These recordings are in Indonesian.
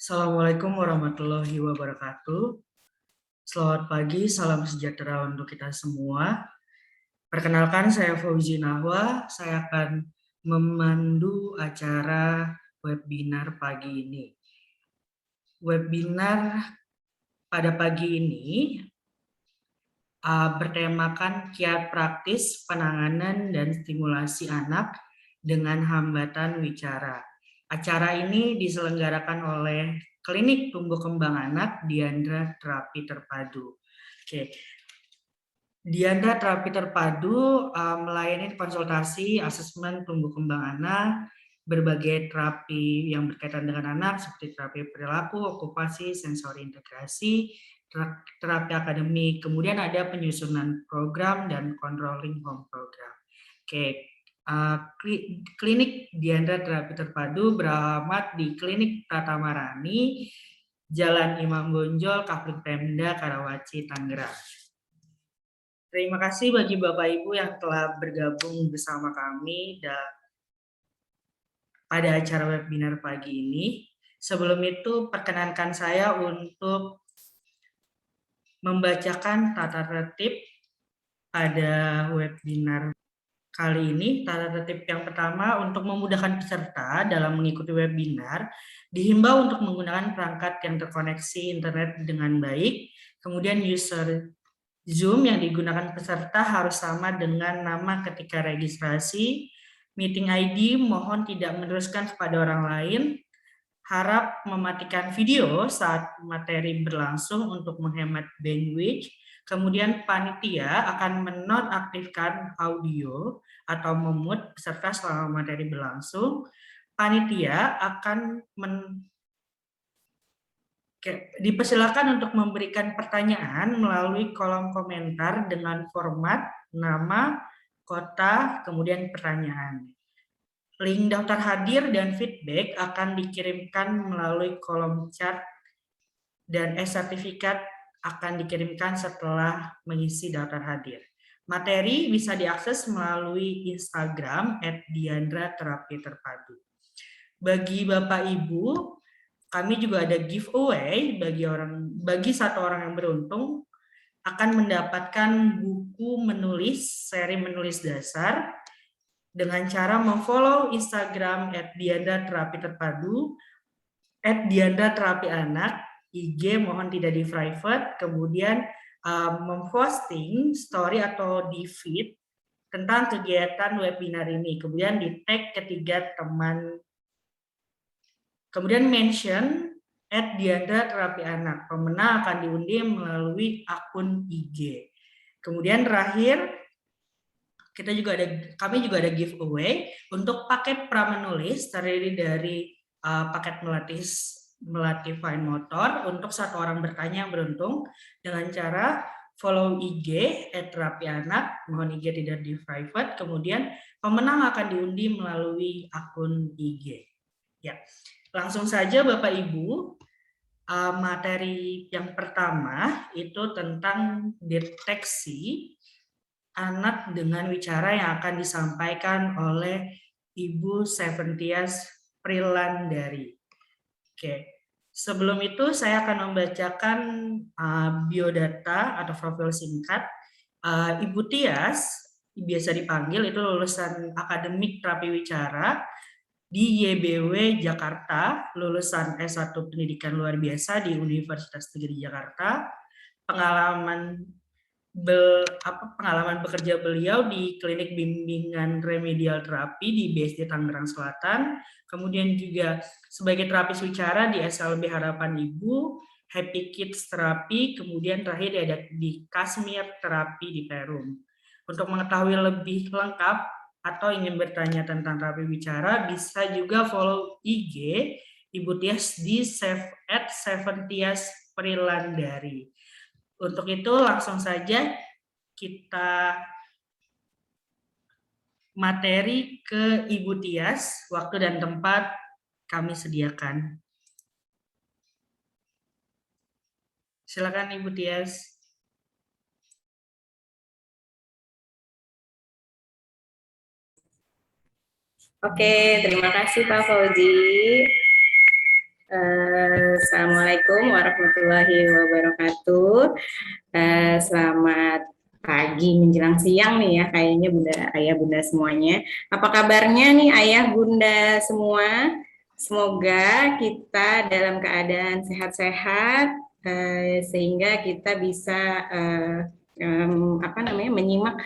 Assalamualaikum warahmatullahi wabarakatuh. Selamat pagi, salam sejahtera untuk kita semua. Perkenalkan, saya Fauzi Nahwa. Saya akan memandu acara webinar pagi ini. Webinar pada pagi ini bertemakan kiat praktis penanganan dan stimulasi anak dengan hambatan wicara. Acara ini diselenggarakan oleh Klinik Tumbuh Kembang Anak Diandra Terapi Terpadu. Oke. Diandra Terapi Terpadu melayani konsultasi, asesmen tumbuh kembang anak, berbagai terapi yang berkaitan dengan anak seperti terapi perilaku, okupasi, sensori integrasi, terapi akademik, kemudian ada penyusunan program dan controlling home program. Oke, Klinik Diandra Terapi Terpadu beralamat di Klinik Pratamarani, Jalan Imam Bonjol, Kapling Pemda, Karawaci, Tangerang. Terima kasih bagi Bapak Ibu yang telah bergabung bersama kami pada acara webinar pagi ini. Sebelum itu, perkenankan saya untuk membacakan tata tertib pada webinar kali ini. Tata tertib yang pertama, untuk memudahkan peserta dalam mengikuti webinar, dihimbau untuk menggunakan perangkat yang terkoneksi internet dengan baik, kemudian user Zoom yang digunakan peserta harus sama dengan nama ketika registrasi. Meeting ID mohon tidak meneruskan kepada orang lain. Harap mematikan video saat materi berlangsung untuk menghemat bandwidth. Kemudian panitia akan menonaktifkan audio atau memute peserta selama materi berlangsung. Panitia akan dipersilakan untuk memberikan pertanyaan melalui kolom komentar dengan format nama, kota, kemudian pertanyaan. Link daftar hadir dan feedback akan dikirimkan melalui kolom chat dan sertifikat akan dikirimkan setelah mengisi daftar hadir. Materi bisa diakses melalui Instagram @diandra_terapi_terpadu. Bagi Bapak Ibu, kami juga ada giveaway bagi satu orang yang beruntung akan mendapatkan buku menulis seri menulis dasar dengan cara memfollow Instagram @diandra_terapi_terpadu, @diandra_terapi_anak, IG mohon tidak di private, kemudian memposting story atau di feed tentang kegiatan webinar ini, kemudian di tag ketiga teman. Kemudian mention @diandra_terapi_anak. Pemenang akan diundi melalui akun IG. Kemudian terakhir, kami juga ada giveaway untuk paket pramenulis terdiri dari paket melatih fine motor untuk satu orang bertanya yang beruntung dengan cara follow IG @terapi_anak, mohon IG tidak di private, kemudian pemenang akan diundi melalui akun IG. Ya. Langsung saja Bapak Ibu, materi yang pertama itu tentang deteksi anak dengan wicara yang akan disampaikan oleh Ibu Seventias Prilandari. Oke, sebelum itu saya akan membacakan biodata atau profil singkat. Ibu Tias, biasa dipanggil, itu lulusan akademik terapi wicara di YBW Jakarta, lulusan S1 Pendidikan Luar Biasa di Universitas Negeri Jakarta. Pengalaman bekerja beliau di Klinik Bimbingan Remedial Terapi di BSD Tangerang Selatan, kemudian juga sebagai terapis wicara di SLB Harapan Ibu, Happy Kids Terapi, kemudian terakhir ada di Kashmir Terapi di Perum. Untuk mengetahui lebih lengkap atau ingin bertanya tentang terapi wicara, bisa juga follow IG Ibu Tias di @seventias Prilandari. Untuk itu langsung saja kita materi ke Ibu Tias, waktu dan tempat kami sediakan. Silakan Ibu Tias. Oke, terima kasih Pak Fauzi. Assalamualaikum warahmatullahi wabarakatuh. Selamat pagi menjelang siang nih ya, kayaknya Bunda, Ayah, Bunda semuanya. Apa kabarnya nih Ayah, Bunda semua? Semoga kita dalam keadaan sehat-sehat, sehingga kita bisa menyimak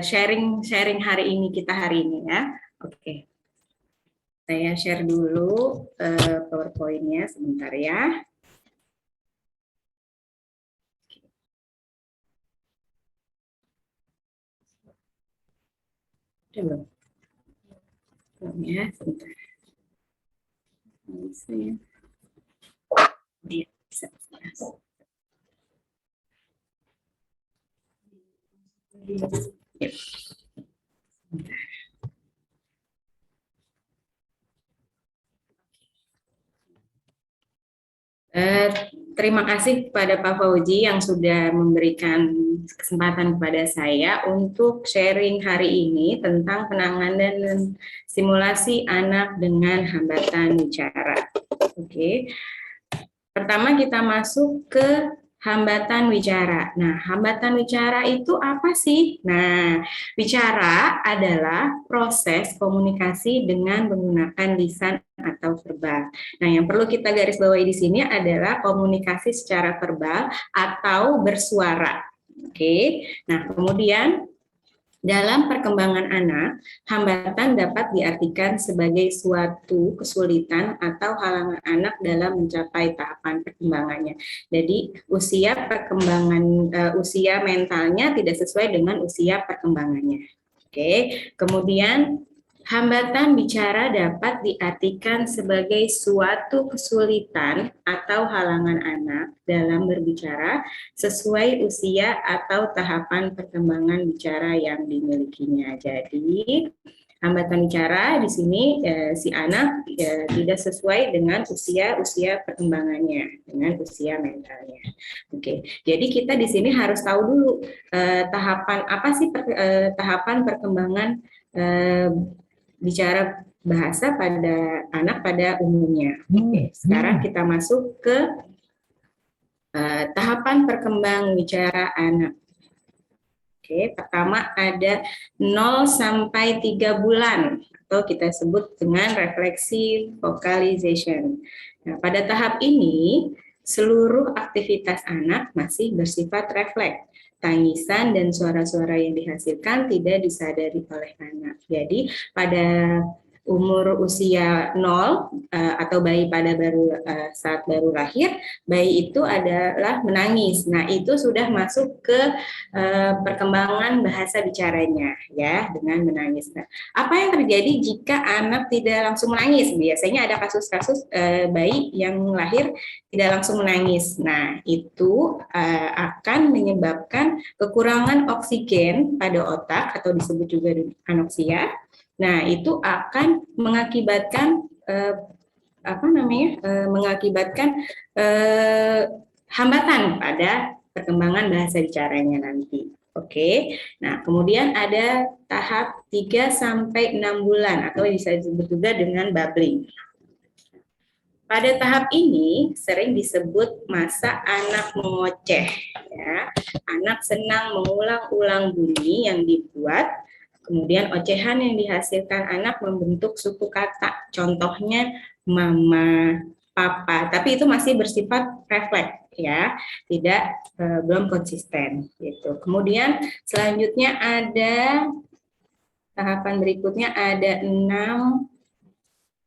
sharing hari ini kita hari ini ya. Oke. Saya share dulu PowerPoint-nya sebentar ya. Belum. Belum ya, sebentar. Yep. Terima kasih kepada Pak Fauji yang sudah memberikan kesempatan kepada saya untuk sharing hari ini tentang penanganan dan simulasi anak dengan hambatan bicara. Oke. Pertama kita masuk ke hambatan wicara. Nah, hambatan wicara itu apa sih? Nah, bicara adalah proses komunikasi dengan menggunakan lisan atau verbal. Nah, yang perlu kita garis bawahi di sini adalah komunikasi secara verbal atau bersuara. Oke. Nah, kemudian dalam perkembangan anak, hambatan dapat diartikan sebagai suatu kesulitan atau halangan anak dalam mencapai tahapan perkembangannya. Jadi usia mentalnya tidak sesuai dengan usia perkembangannya. Oke, kemudian hambatan bicara dapat diartikan sebagai suatu kesulitan atau halangan anak dalam berbicara sesuai usia atau tahapan perkembangan bicara yang dimilikinya. Jadi, hambatan bicara di sini si anak tidak sesuai dengan usia perkembangannya, dengan usia mentalnya. Oke, jadi kita di sini harus tahu dulu tahapan apa sih tahapan perkembangan bicara bahasa pada anak pada umumnya. Oke, sekarang kita masuk ke tahapan perkembangan bicara anak. Oke, pertama ada 0 sampai 3 bulan atau kita sebut dengan refleksi vocalization. Nah, pada tahap ini seluruh aktivitas anak masih bersifat refleks. Tangisan dan suara-suara yang dihasilkan tidak disadari oleh anak. Jadi pada umur usia 0 atau bayi pada saat baru lahir, bayi itu adalah menangis. Nah, itu sudah masuk ke perkembangan bahasa bicaranya ya dengan menangis. Nah, apa yang terjadi jika anak tidak langsung menangis? Biasanya ada kasus-kasus bayi yang lahir tidak langsung menangis. Nah, itu akan menyebabkan kekurangan oksigen pada otak atau disebut juga anoksia. Nah, itu akan mengakibatkan hambatan pada perkembangan bahasa bicaranya nanti. Oke. Nah, kemudian ada tahap 3 sampai 6 bulan atau bisa disebut juga dengan babbling. Pada tahap ini sering disebut masa anak mengoceh ya. Anak senang mengulang-ulang bunyi yang dibuat. Kemudian ocehan yang dihasilkan anak membentuk suku kata. Contohnya mama, papa, tapi itu masih bersifat refleks ya, tidak belum konsisten gitu. Kemudian selanjutnya ada tahapan berikutnya ada 6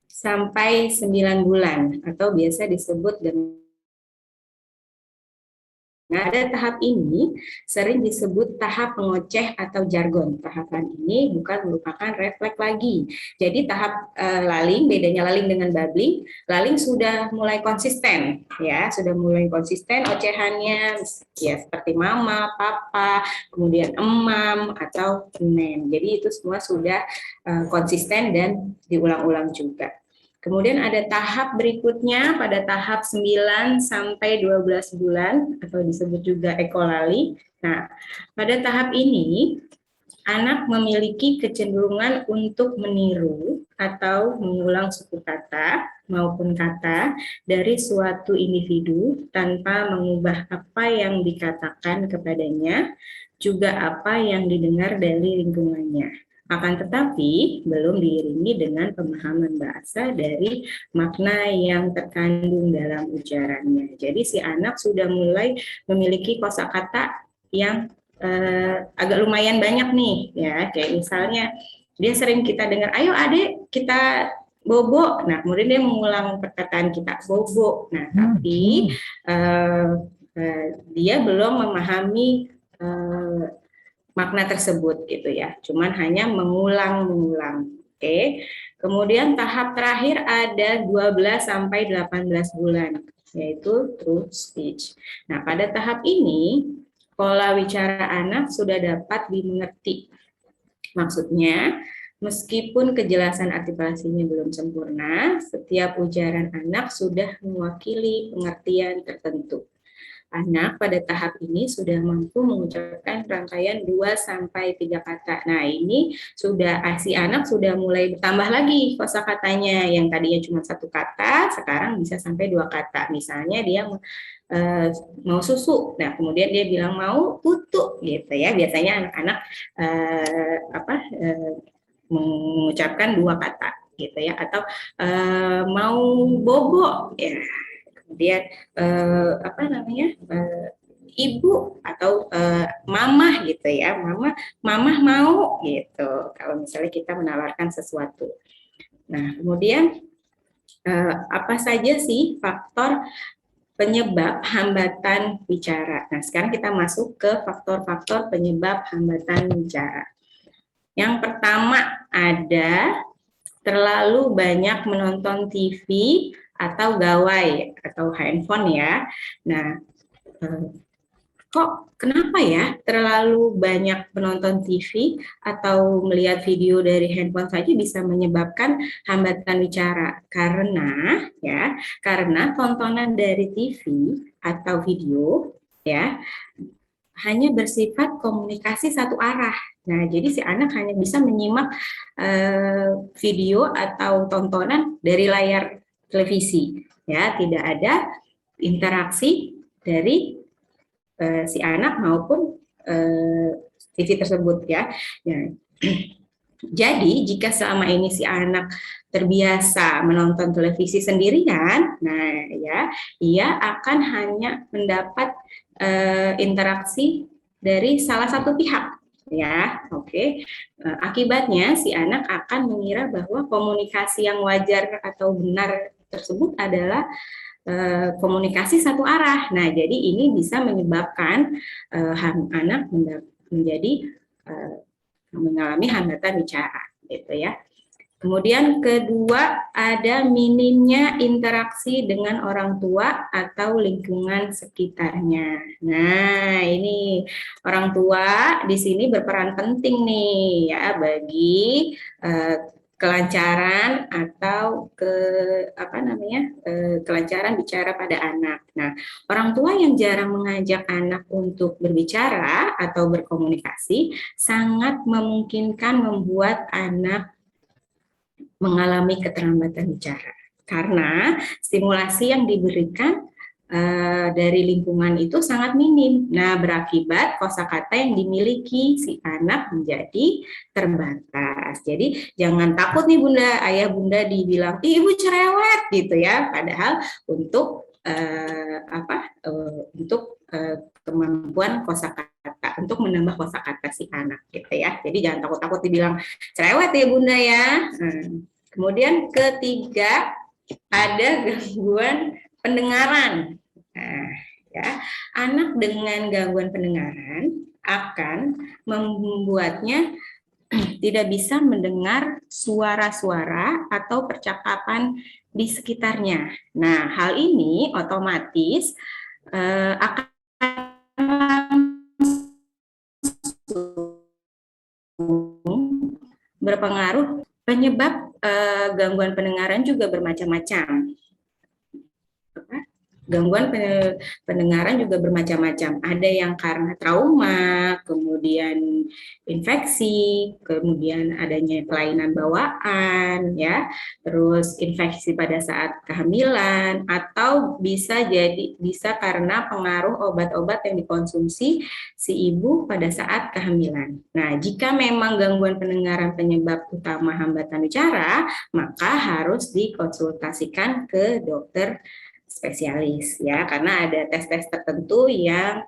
sampai 9 bulan atau biasa disebut dengan Nah, pada tahap ini sering disebut tahap pengoceh atau jargon. Tahapan ini bukan merupakan refleks lagi. Jadi tahap laling, bedanya laling dengan babbling, laling sudah mulai konsisten, ya, sudah mulai konsisten ocehannya, ya seperti mama, papa, kemudian emam atau nen. Jadi itu semua sudah konsisten dan diulang-ulang juga. Kemudian ada tahap berikutnya pada tahap 9 sampai 12 bulan atau disebut juga ekolali. Nah, pada tahap ini anak memiliki kecenderungan untuk meniru atau mengulang suku kata maupun kata dari suatu individu tanpa mengubah apa yang dikatakan kepadanya, juga apa yang didengar dari lingkungannya. Akan tetapi, belum diiringi dengan pemahaman bahasa dari makna yang terkandung dalam ujarannya. Jadi si anak sudah mulai memiliki kosakata yang agak lumayan banyak nih, ya. Kayak misalnya dia sering kita dengar, ayo adik kita bobo. Nah, kemudian dia mengulang perkataan kita bobo. Nah, tapi dia belum memahami makna tersebut gitu ya. Cuman hanya mengulang-mengulang. Oke. Kemudian tahap terakhir ada 12 sampai 18 bulan, yaitu true speech. Nah, pada tahap ini pola wicara anak sudah dapat dimengerti. Maksudnya, meskipun kejelasan artikulasinya belum sempurna, setiap ujaran anak sudah mewakili pengertian tertentu. Anak pada tahap ini sudah mampu mengucapkan rangkaian 2 sampai 3 kata. Nah, ini sudah si anak sudah mulai bertambah lagi kosakatanya, yang tadinya cuma 1 kata, sekarang bisa sampai 2 kata. Misalnya dia mau susu. Nah, kemudian dia bilang mau tutu gitu ya. Biasanya anak-anak mengucapkan 2 kata gitu ya, atau mau bobo ya. Kemudian ibu atau mamah gitu ya, mamah mau gitu kalau misalnya kita menawarkan sesuatu. Nah, kemudian apa saja sih faktor penyebab hambatan bicara? Nah, sekarang kita masuk ke faktor-faktor penyebab hambatan bicara. Yang pertama ada terlalu banyak menonton TV atau gawai atau handphone ya. Nah, kok kenapa ya terlalu banyak menonton TV atau melihat video dari handphone saja bisa menyebabkan hambatan bicara? Karena tontonan dari TV atau video ya hanya bersifat komunikasi satu arah. Nah, jadi si anak hanya bisa menyimak video atau tontonan dari layar televisi, ya, tidak ada interaksi dari si anak maupun TV tersebut, ya. Nah, jadi jika selama ini si anak terbiasa menonton televisi sendirian, nah ya, ia akan hanya mendapat interaksi dari salah satu pihak, ya. Oke. Akibatnya si anak akan mengira bahwa komunikasi yang wajar atau benar tersebut adalah komunikasi satu arah. Nah, jadi ini bisa menyebabkan anak menjadi mengalami hambatan bicara, gitu ya. Kemudian kedua, ada minimnya interaksi dengan orang tua atau lingkungan sekitarnya. Nah, ini orang tua di sini berperan penting nih ya bagi kelancaran atau kelancaran bicara pada anak. Nah, orang tua yang jarang mengajak anak untuk berbicara atau berkomunikasi sangat memungkinkan membuat anak mengalami keterlambatan bicara karena stimulasi yang diberikan dari lingkungan itu sangat minim. Nah, berakibat kosakata yang dimiliki si anak menjadi terbatas. Jadi jangan takut nih Bunda, ayah Bunda dibilang ibu cerewet gitu ya. Padahal untuk kemampuan kosakata, untuk menambah kosakata si anak gitu ya. Jadi jangan takut-takut dibilang cerewet ya Bunda ya. Kemudian ketiga, ada gangguan pendengaran. Nah, ya, anak dengan gangguan pendengaran akan membuatnya tidak bisa mendengar suara-suara atau percakapan di sekitarnya. Nah, hal ini otomatis akan berpengaruh. Penyebab gangguan pendengaran juga bermacam-macam. gangguan pendengaran juga bermacam-macam. Ada yang karena trauma, kemudian infeksi, kemudian adanya kelainan bawaan, ya, terus infeksi pada saat kehamilan, atau bisa karena pengaruh obat-obat yang dikonsumsi si ibu pada saat kehamilan. Nah, jika memang gangguan pendengaran penyebab utama hambatan bicara, maka harus dikonsultasikan ke dokter spesialis, ya, karena ada tes-tes tertentu yang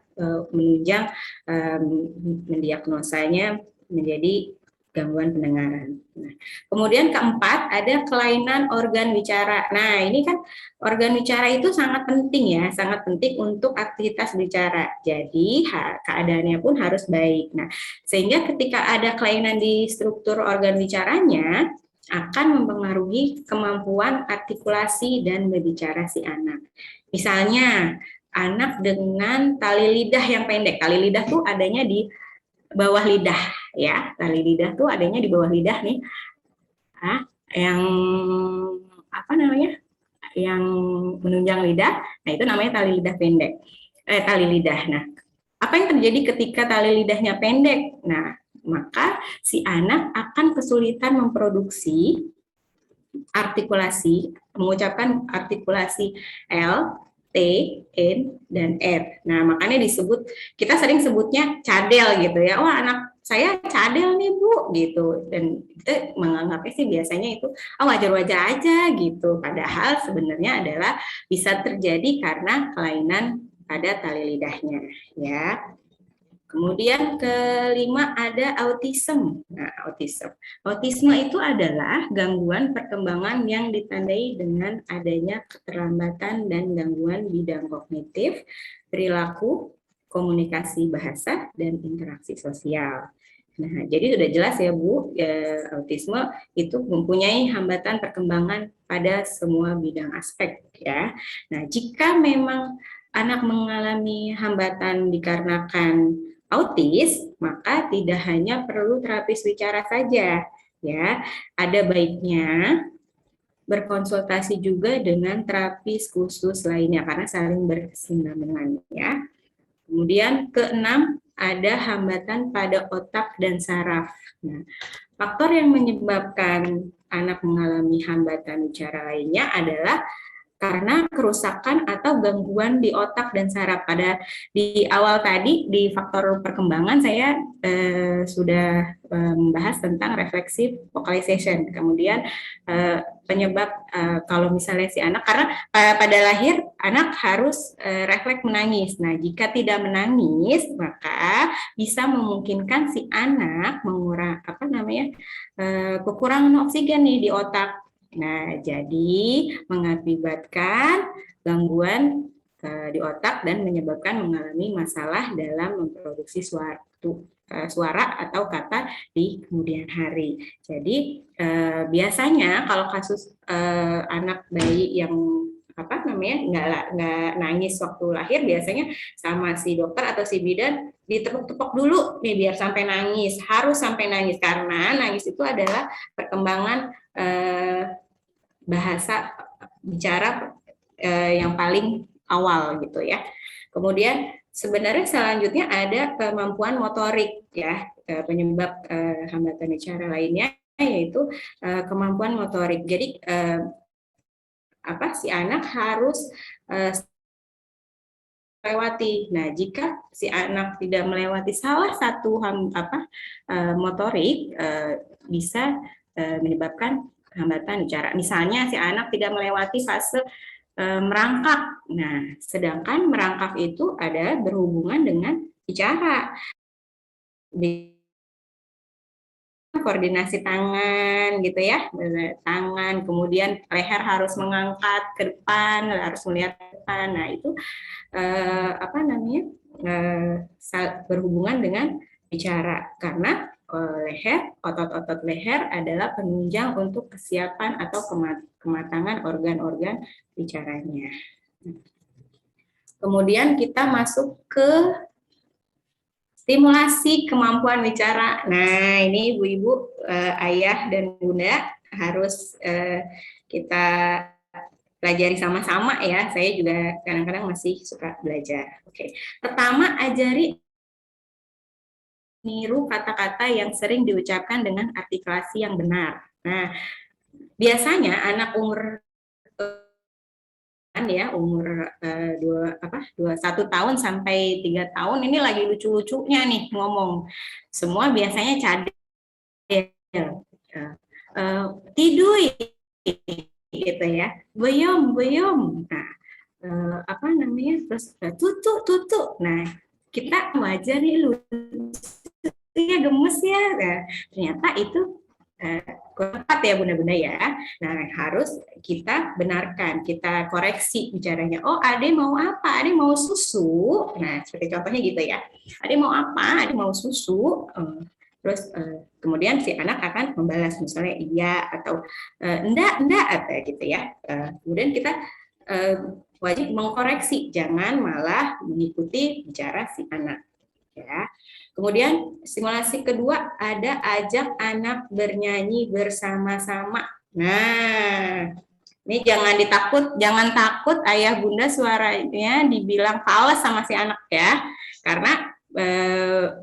menunjang mendiagnosanya menjadi gangguan pendengaran. Nah, kemudian keempat ada kelainan organ bicara. Nah, ini kan organ bicara itu sangat penting, ya, sangat penting untuk aktivitas bicara. Jadi keadaannya pun harus baik. Nah, sehingga ketika ada kelainan di struktur organ bicaranya, akan mempengaruhi kemampuan artikulasi dan berbicara si anak. Misalnya, anak dengan tali lidah yang pendek. Tali lidah tuh adanya di bawah lidah, ya. Tali lidah tuh adanya di bawah lidah nih. Yang apa namanya? Yang menunjang lidah. Nah, itu namanya tali lidah pendek. Tali lidah. Nah, apa yang terjadi ketika tali lidahnya pendek? Nah, maka si anak akan kesulitan memproduksi artikulasi, mengucapkan artikulasi L, T, N, dan R. Nah, makanya kita sering sebutnya cadel gitu, ya. Wah, anak saya cadel nih, Bu, gitu. Dan kita menganggapnya sih biasanya itu wajar-wajar aja gitu. Padahal sebenarnya adalah bisa terjadi karena kelainan pada tali lidahnya, ya. Kemudian kelima ada autism. Nah, autisme itu adalah gangguan perkembangan yang ditandai dengan adanya keterlambatan dan gangguan bidang kognitif, perilaku, komunikasi bahasa, dan interaksi sosial. Nah, jadi sudah jelas ya, Bu, autisme itu mempunyai hambatan perkembangan pada semua bidang aspek, ya. Nah, jika memang anak mengalami hambatan dikarenakan autis, maka tidak hanya perlu terapis bicara saja, ya. Ada baiknya berkonsultasi juga dengan terapis khusus lainnya karena saling berkesinambungan, ya. Kemudian keenam ada hambatan pada otak dan saraf. Nah, faktor yang menyebabkan anak mengalami hambatan bicara lainnya adalah karena kerusakan atau gangguan di otak dan saraf. Di awal tadi di faktor perkembangan saya sudah membahas tentang reflexive vocalization. Kemudian penyebab kalau misalnya si anak, karena pada lahir anak harus refleks menangis. Nah, jika tidak menangis maka bisa memungkinkan si anak kekurangan oksigen nih di otak. Nah, jadi mengakibatkan gangguan di otak dan menyebabkan mengalami masalah dalam memproduksi suara atau kata di kemudian hari. Jadi biasanya kalau kasus anak bayi yang nggak nangis waktu lahir, biasanya sama si dokter atau si bidan ditepuk-tepuk dulu nih biar sampai nangis, harus sampai nangis karena nangis itu adalah perkembangan bahasa bicara yang paling awal gitu, ya. Kemudian sebenarnya selanjutnya ada kemampuan motorik, ya, penyebab hambatan bicara lainnya yaitu kemampuan motorik. Jadi si anak harus melewati. Nah, jika si anak tidak melewati salah satu motorik, bisa menyebabkan hambatan bicara. Misalnya si anak tidak melewati fase merangkak. Nah, sedangkan merangkak itu ada berhubungan dengan bicara. Koordinasi tangan gitu, ya, tangan, kemudian leher harus mengangkat ke depan, harus melihat ke depan. Nah, itu berhubungan dengan bicara karena otot-otot leher adalah penunjang untuk kesiapan atau kematangan organ-organ bicaranya. Kemudian kita masuk ke stimulasi kemampuan bicara. Nah, ini ibu-ibu, ayah dan bunda harus kita pelajari sama-sama ya. Saya juga kadang-kadang masih suka belajar. Oke. Pertama, ajari niru kata-kata yang sering diucapkan dengan artikulasi yang benar. Nah, biasanya anak umur ya umur dua satu tahun sampai 3 tahun ini lagi lucu-lucunya nih ngomong. Semua biasanya cadel, tidur gitu ya, beyom beyom. Nah, apa namanya, terus tutu tutu. Nah, kita wajar nih lu ya gemes ya. Nah, ternyata itu kurang tepat ya bunda-bunda ya. Nah, harus kita benarkan, kita koreksi bicaranya. Oh, Ade mau apa? Ade mau susu. Nah, seperti contohnya gitu ya. Ade mau apa? Ade mau susu. Terus kemudian si anak akan membalas misalnya iya atau enggak atau gitu ya. Kemudian kita wajib mengkoreksi, jangan malah mengikuti bicara si anak. Ya. Kemudian simulasi kedua ada ajak anak bernyanyi bersama-sama. Nah, ini jangan takut ayah bunda suaranya dibilang fals sama si anak ya, karena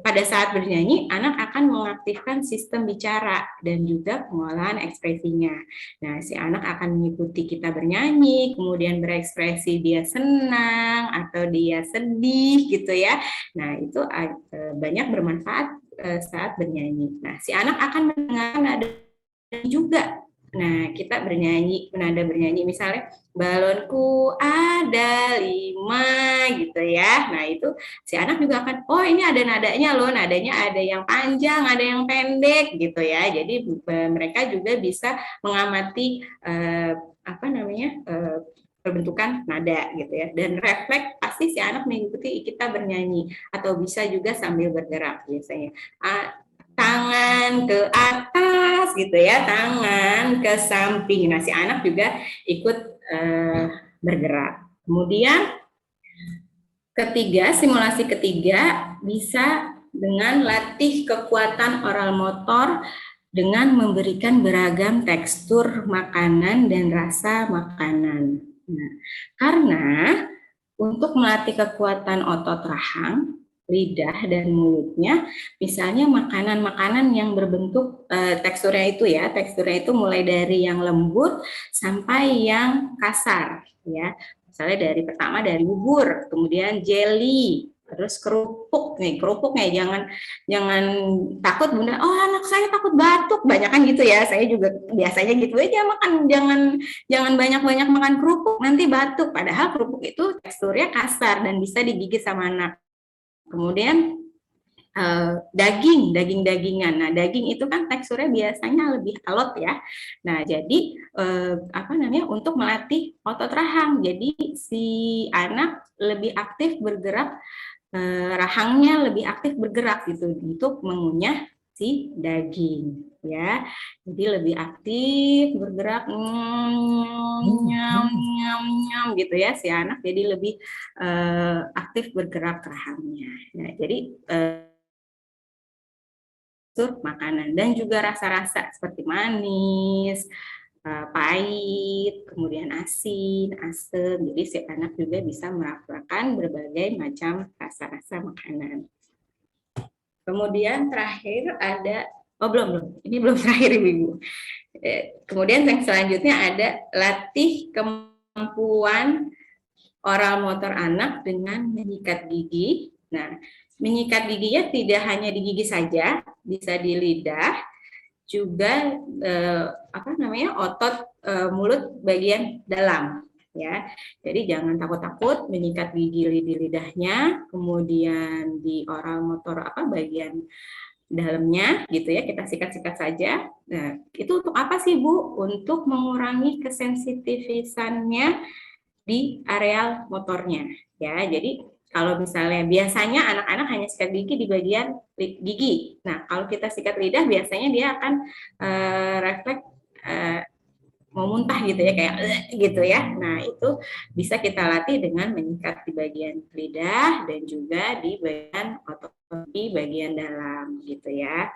pada saat bernyanyi anak akan mengaktifkan sistem bicara dan juga pengolahan ekspresinya. Nah, si anak akan mengikuti kita bernyanyi, kemudian berekspresi dia senang atau dia sedih gitu ya. Nah, itu banyak bermanfaat saat bernyanyi. Nah, si anak akan mendengarkan nada juga. Nah, kita nada bernyanyi misalnya balonku ada 5 gitu ya. Nah, itu si anak juga akan, oh ini ada nadanya loh, nadanya ada yang panjang, ada yang pendek gitu ya. Jadi mereka juga bisa mengamati perbentukan nada gitu ya, dan refleks pasti si anak mengikuti kita bernyanyi, atau bisa juga sambil bergerak biasanya. Tangan ke atas gitu ya, tangan ke samping. Nah, si anak juga ikut bergerak. Kemudian simulasi ketiga bisa dengan latih kekuatan oral motor dengan memberikan beragam tekstur makanan dan rasa makanan. Nah, karena untuk melatih kekuatan otot rahang, lidah dan mulutnya, misalnya makanan-makanan yang berbentuk teksturnya itu mulai dari yang lembut sampai yang kasar ya. Misalnya dari bubur, kemudian jelly, terus kerupuknya jangan takut bunda, oh anak saya takut batuk, banyak kan gitu ya, saya juga biasanya gitu aja makan, jangan banyak-banyak makan kerupuk nanti batuk, padahal kerupuk itu teksturnya kasar dan bisa digigit sama anak. Kemudian daging-dagingan. Nah, daging itu kan teksturnya biasanya lebih alot ya. Nah, jadi untuk melatih otot rahang. Jadi si anak lebih aktif bergerak, rahangnya lebih aktif bergerak gitu untuk mengunyah si daging ya. Jadi lebih aktif bergerak nyam gitu ya si anak, jadi lebih aktif bergerak rahangnya. Nah, jadi makanan dan juga rasa-rasa seperti manis, pahit, kemudian asin, asam. Jadi si anak juga bisa merasakan berbagai macam rasa-rasa makanan. Kemudian terakhir ada, ini belum terakhir Ibu. Kemudian yang selanjutnya ada latih kemampuan oral motor anak dengan menyikat gigi. Nah, menyikat giginya tidak hanya di gigi saja, bisa di lidah, juga otot mulut bagian dalam ya. Jadi jangan takut-takut menyikat gigi di lidahnya, kemudian di oral motor bagian dalamnya gitu ya, kita sikat-sikat saja. Nah, itu untuk apa sih Bu? Untuk mengurangi kesensitivisannya di areal motornya ya. Jadi kalau misalnya biasanya anak-anak hanya sikat gigi di bagian gigi. Nah, kalau kita sikat lidah biasanya dia akan refleks mau muntah gitu ya, kayak gitu ya. Nah, itu bisa kita latih dengan menyikat di bagian lidah dan juga di bagian otot di bagian dalam gitu ya.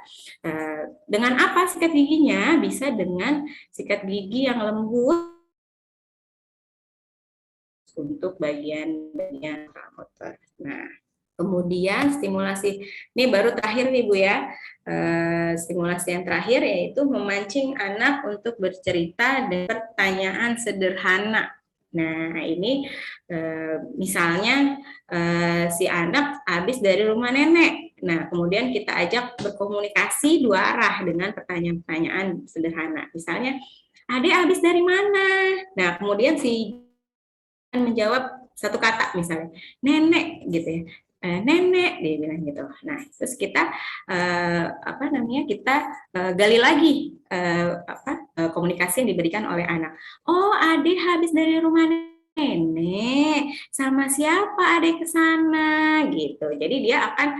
Dengan apa sikat giginya? Bisa dengan sikat gigi yang lembut untuk bagian-bagian motor. Nah, kemudian stimulasi, ini baru terakhir nih Bu ya, stimulasi yang terakhir yaitu memancing anak untuk bercerita dan pertanyaan sederhana. Nah, ini misalnya si anak habis dari rumah nenek. Nah, kemudian kita ajak berkomunikasi dua arah dengan pertanyaan-pertanyaan sederhana. Misalnya, Adek habis dari mana? Nah, kemudian si menjawab satu kata misalnya, nenek gitu ya. Nenek dia bilang gitu. Nah, terus kita kita gali lagi komunikasi yang diberikan oleh anak. Oh, Adek habis dari rumah nenek, sama siapa Adek ke sana gitu. Jadi dia akan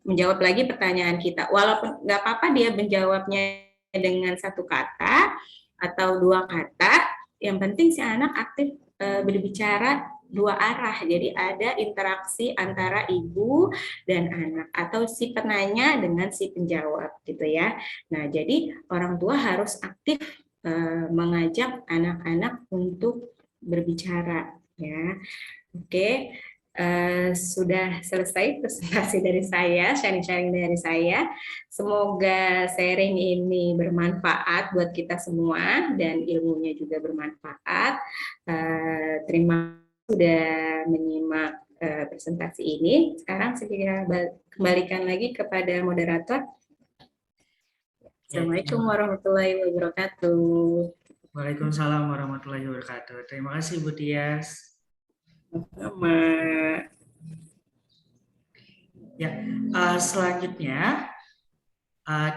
menjawab lagi pertanyaan kita. Walaupun nggak apa-apa dia menjawabnya dengan satu kata atau dua kata, yang penting si anak aktif berbicara dua arah. Jadi ada interaksi antara ibu dan anak atau si penanya dengan si penjawab gitu ya. Nah, jadi orang tua harus aktif mengajak anak-anak untuk berbicara ya. Oke. Sudah selesai presentasi dari saya, sharing-sharing dari saya. Semoga sharing ini bermanfaat buat kita semua dan ilmunya juga bermanfaat. Terima kasih sudah menyimak presentasi ini. Sekarang saya kembalikan lagi kepada moderator. Assalamualaikum warahmatullahi wabarakatuh. Waalaikumsalam warahmatullahi wabarakatuh. Terima kasih Bu Tias. Sama. Ya, selanjutnya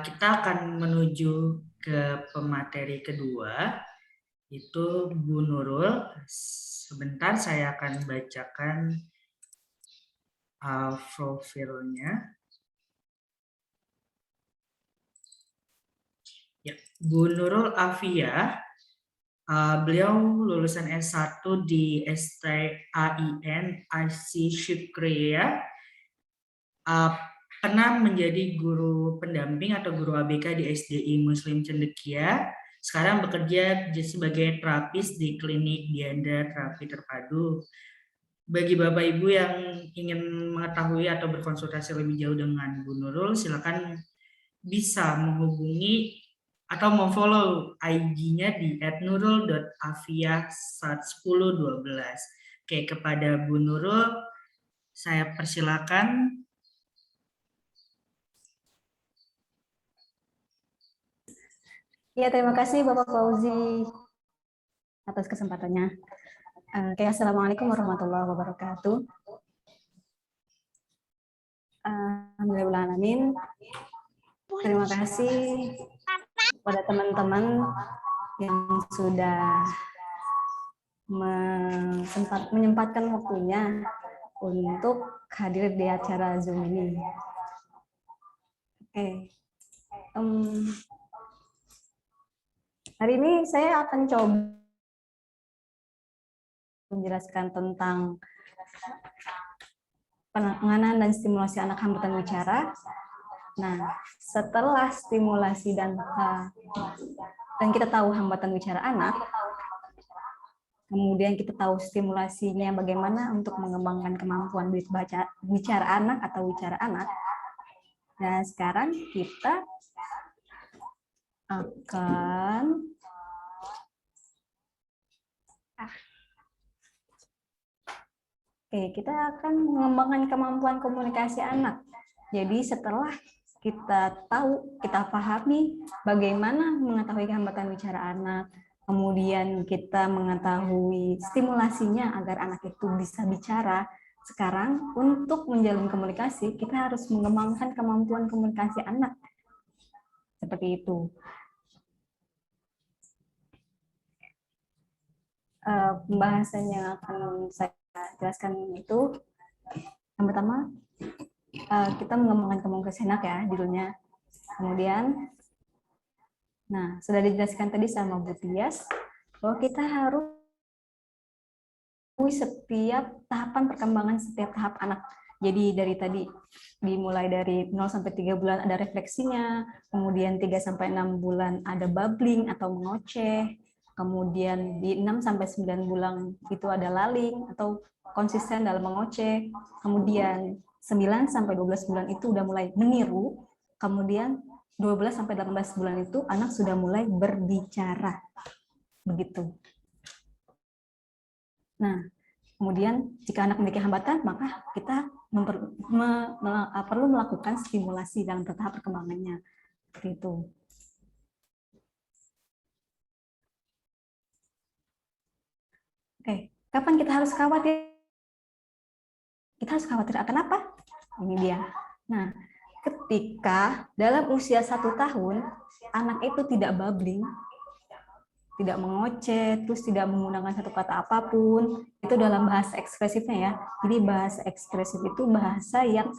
kita akan menuju ke pemateri kedua, itu Bu Nurul. Sebentar saya akan bacakan profilnya. Ya, Bu Nurul Afia. Beliau lulusan S1 di STAIN IC Syukriya. Pernah menjadi guru pendamping atau guru ABK di SDI Muslim Cendekia. Sekarang bekerja sebagai terapis di klinik Dianda Terapi Terpadu. Bagi Bapak Ibu yang ingin mengetahui atau berkonsultasi lebih jauh dengan Bu Nurul, silakan bisa menghubungi atau memfollow IG-nya di @nurul.afia1012. Oke, kepada Bu Nurul saya persilakan. Ya, terima kasih Bapak Fauzi atas kesempatannya. Oke, Assalamualaikum warahmatullahi wabarakatuh. Alhamdulillahirrahmanirrahim. Terima kasih kepada teman-teman yang sudah menyempatkan waktunya untuk hadir di acara Zoom ini. Oke. Hari ini saya akan coba menjelaskan tentang penanganan dan stimulasi anak hambatan bicara. Nah, setelah stimulasi dan kita tahu hambatan bicara anak, kemudian kita tahu stimulasinya bagaimana untuk mengembangkan kemampuan bicara anak atau bicara anak. Nah, sekarang kita akan mengembangkan kemampuan komunikasi anak. Jadi setelah kita tahu, kita pahami bagaimana mengetahui hambatan bicara anak, kemudian kita mengetahui stimulasinya agar anak itu bisa bicara. Sekarang untuk menjalin komunikasi, kita harus mengembangkan kemampuan komunikasi anak. Seperti itu. Pembahasan yang akan saya jelaskan itu, yang pertama, kita mengembangkan komunikasi anak ya, judulnya. Kemudian, nah, sudah dijelaskan tadi sama Bu Tias, bahwa kita harus setiap tahapan perkembangan setiap tahap anak. Jadi dari tadi dimulai dari 0 sampai 3 bulan ada refleksinya, kemudian 3 sampai 6 bulan ada babbling atau mengoceh, Kemudian di 6 sampai 9 bulan itu ada laling atau konsisten dalam mengoceh. Kemudian 9 sampai 12 bulan itu udah mulai meniru. Kemudian 12 sampai 18 bulan itu anak sudah mulai berbicara. Begitu. Nah, kemudian jika anak memiliki hambatan, maka kita perlu melakukan stimulasi dalam tahap perkembangannya. Seperti itu. Oke, kapan kita harus khawatir? Kita harus khawatir akan apa? Ini dia. Nah, ketika dalam usia 1 tahun, anak itu tidak babbling, tidak mengoceh, terus tidak menggunakan satu kata apapun, itu dalam bahasa ekspresifnya ya. Jadi bahasa ekspresif itu bahasa yang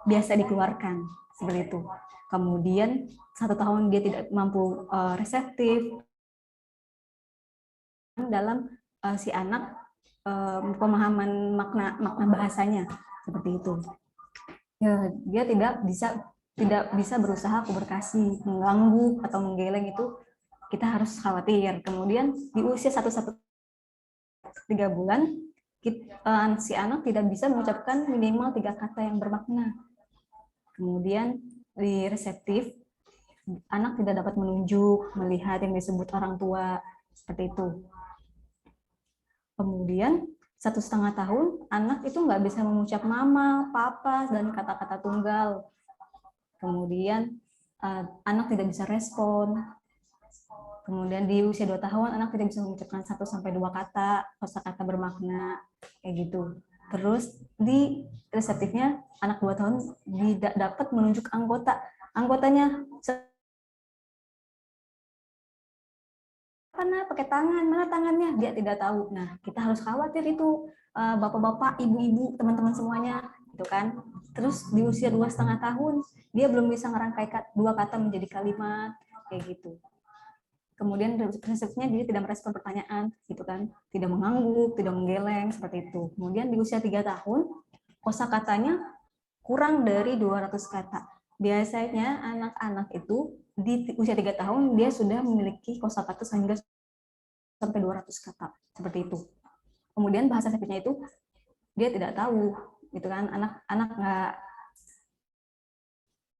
biasa dikeluarkan, seperti itu. Kemudian 1 tahun dia tidak mampu reseptif dalam si anak pemahaman makna bahasanya, seperti itu. Ya, dia tidak bisa berusaha komunikasi, mengganggu atau menggeleng, itu kita harus khawatir. Kemudian di usia 1-3 bulan si anak tidak bisa mengucapkan minimal 3 kata yang bermakna. Kemudian di reseptif, anak tidak dapat menunjuk, melihat yang disebut orang tua, seperti itu. Kemudian 1,5 tahun, anak itu nggak bisa mengucap mama, papa, dan kata-kata tunggal. Kemudian anak tidak bisa respon. Kemudian di usia 2 tahun, anak tidak bisa mengucapkan 1-2 kata, kosakata bermakna, kayak gitu. Terus di reseptifnya, anak 2 tahun tidak dapat menunjuk anggotanya. Mana pakai tangan, mana tangannya, dia tidak tahu. Nah, kita harus khawatir itu, bapak-bapak, ibu-ibu, teman-teman semuanya, gitu kan. Terus di usia 2,5 tahun, dia belum bisa ngerangkai 2 kata menjadi kalimat, kayak gitu. Kemudian prinsipnya dia tidak merespon pertanyaan, gitu kan, tidak mengangguk, tidak menggeleng, seperti itu. Kemudian di usia 3 tahun, kosakatanya kurang dari 200 kata. Biasanya anak-anak itu di usia 3 tahun dia sudah memiliki kosakata sehingga sampai 200 kata, seperti itu. Kemudian bahasa sipitnya itu dia tidak tahu, gitu kan, anak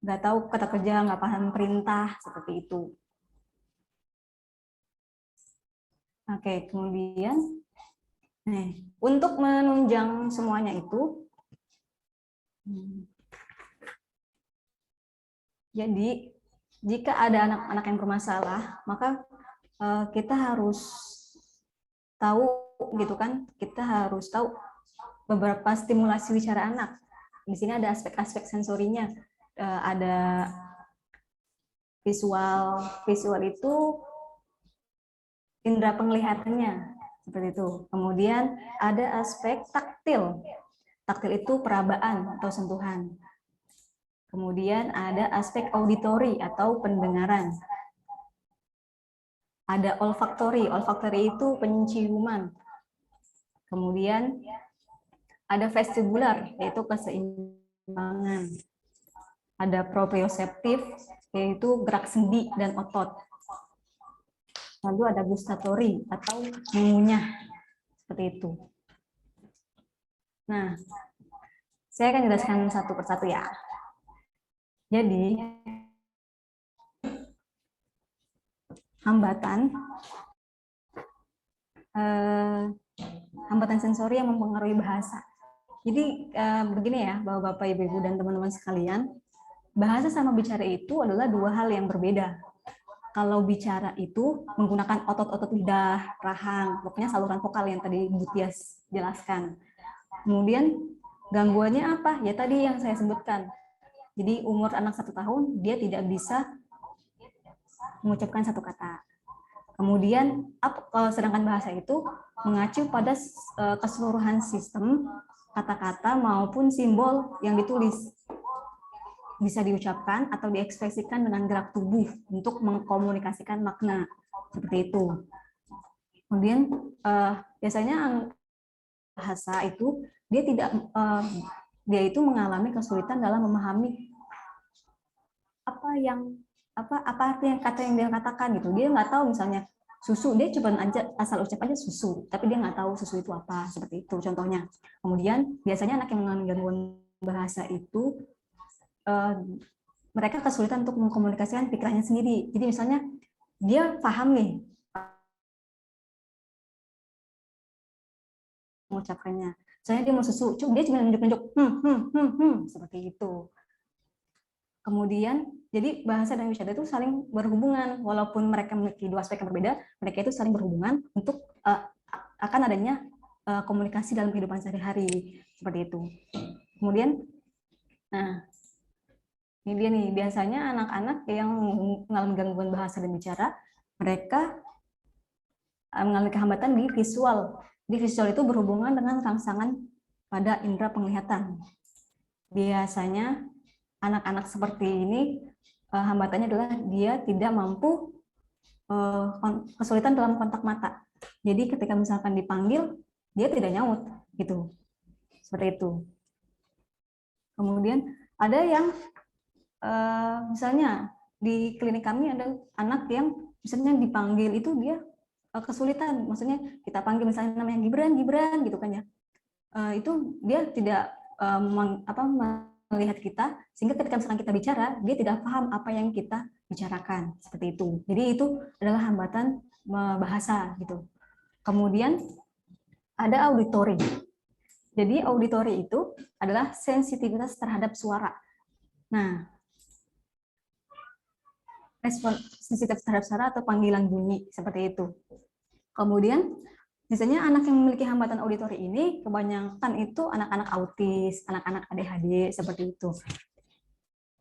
nggak tahu kata kerja, nggak paham perintah, seperti itu. Oke, kemudian untuk menunjang semuanya itu, jadi jika ada anak-anak yang bermasalah, maka kita harus tahu, gitu kan, kita harus tahu beberapa stimulasi bicara anak. Di sini ada aspek-aspek sensorinya, ada visual itu indera penglihatannya, seperti itu. Kemudian ada aspek taktil itu perabaan atau sentuhan. Kemudian ada aspek auditori atau pendengaran. Ada olfaktori itu penciuman. Kemudian ada vestibular, yaitu keseimbangan. Ada proprioseptif, yaitu gerak sendi dan otot. Lalu ada gustatori atau mengunyah, seperti itu. Nah, saya akan jelaskan satu persatu ya. Jadi, hambatan sensori yang mempengaruhi bahasa. Jadi begini ya, Bapak, Ibu, dan teman-teman sekalian, bahasa sama bicara itu adalah 2 hal yang berbeda. Kalau bicara itu menggunakan otot-otot lidah, rahang, pokoknya saluran vokal yang tadi Bu Tias jelaskan. Kemudian gangguannya apa? Ya tadi yang saya sebutkan. Jadi umur anak 1 tahun, dia tidak bisa mengucapkan 1 kata. Kemudian sedangkan bahasa itu mengacu pada keseluruhan sistem kata-kata maupun simbol yang ditulis. Bisa diucapkan atau diekspresikan dengan gerak tubuh untuk mengkomunikasikan makna, seperti itu. Kemudian biasanya bahasa itu dia itu mengalami kesulitan dalam memahami apa arti kata yang dia katakan, gitu. Dia nggak tahu misalnya susu, dia cuma aja asal ucap aja susu, tapi dia nggak tahu susu itu apa, seperti itu contohnya. Kemudian biasanya anak yang mengalami gangguan bahasa itu mereka kesulitan untuk mengkomunikasikan pikirannya sendiri. Jadi misalnya dia paham nih mengucapkannya. Misalnya dia mau susu, dia cuma nunjuk-nunjuk seperti itu. Kemudian, jadi bahasa dan wisata itu saling berhubungan, walaupun mereka memiliki dua aspek yang berbeda, mereka itu saling berhubungan untuk akan adanya komunikasi dalam kehidupan sehari-hari, seperti itu. Kemudian, nah, ini dia nih, biasanya anak-anak yang mengalami gangguan bahasa dan bicara, mereka mengalami kehambatan di visual. Di visual itu berhubungan dengan rangsangan pada indera penglihatan. Biasanya anak-anak seperti ini hambatannya adalah dia tidak mampu kesulitan dalam kontak mata. Jadi ketika misalkan dipanggil, dia tidak nyaut gitu. Seperti itu. Kemudian ada yang misalnya di klinik kami ada anak yang misalnya dipanggil itu dia kesulitan. Maksudnya kita panggil misalnya namanya Gibran gitu kan ya. Itu dia tidak melihat kita, sehingga ketika misalkan kita bicara, dia tidak paham apa yang kita bicarakan, seperti itu. Jadi itu adalah hambatan bahasa gitu. Kemudian ada auditori. Jadi auditori itu adalah sensitivitas terhadap suara. Nah, respon sensitif terhadap suara atau panggilan bunyi, seperti itu. Kemudian biasanya anak yang memiliki hambatan auditori ini kebanyakan itu anak-anak autis, anak-anak ADHD, seperti itu.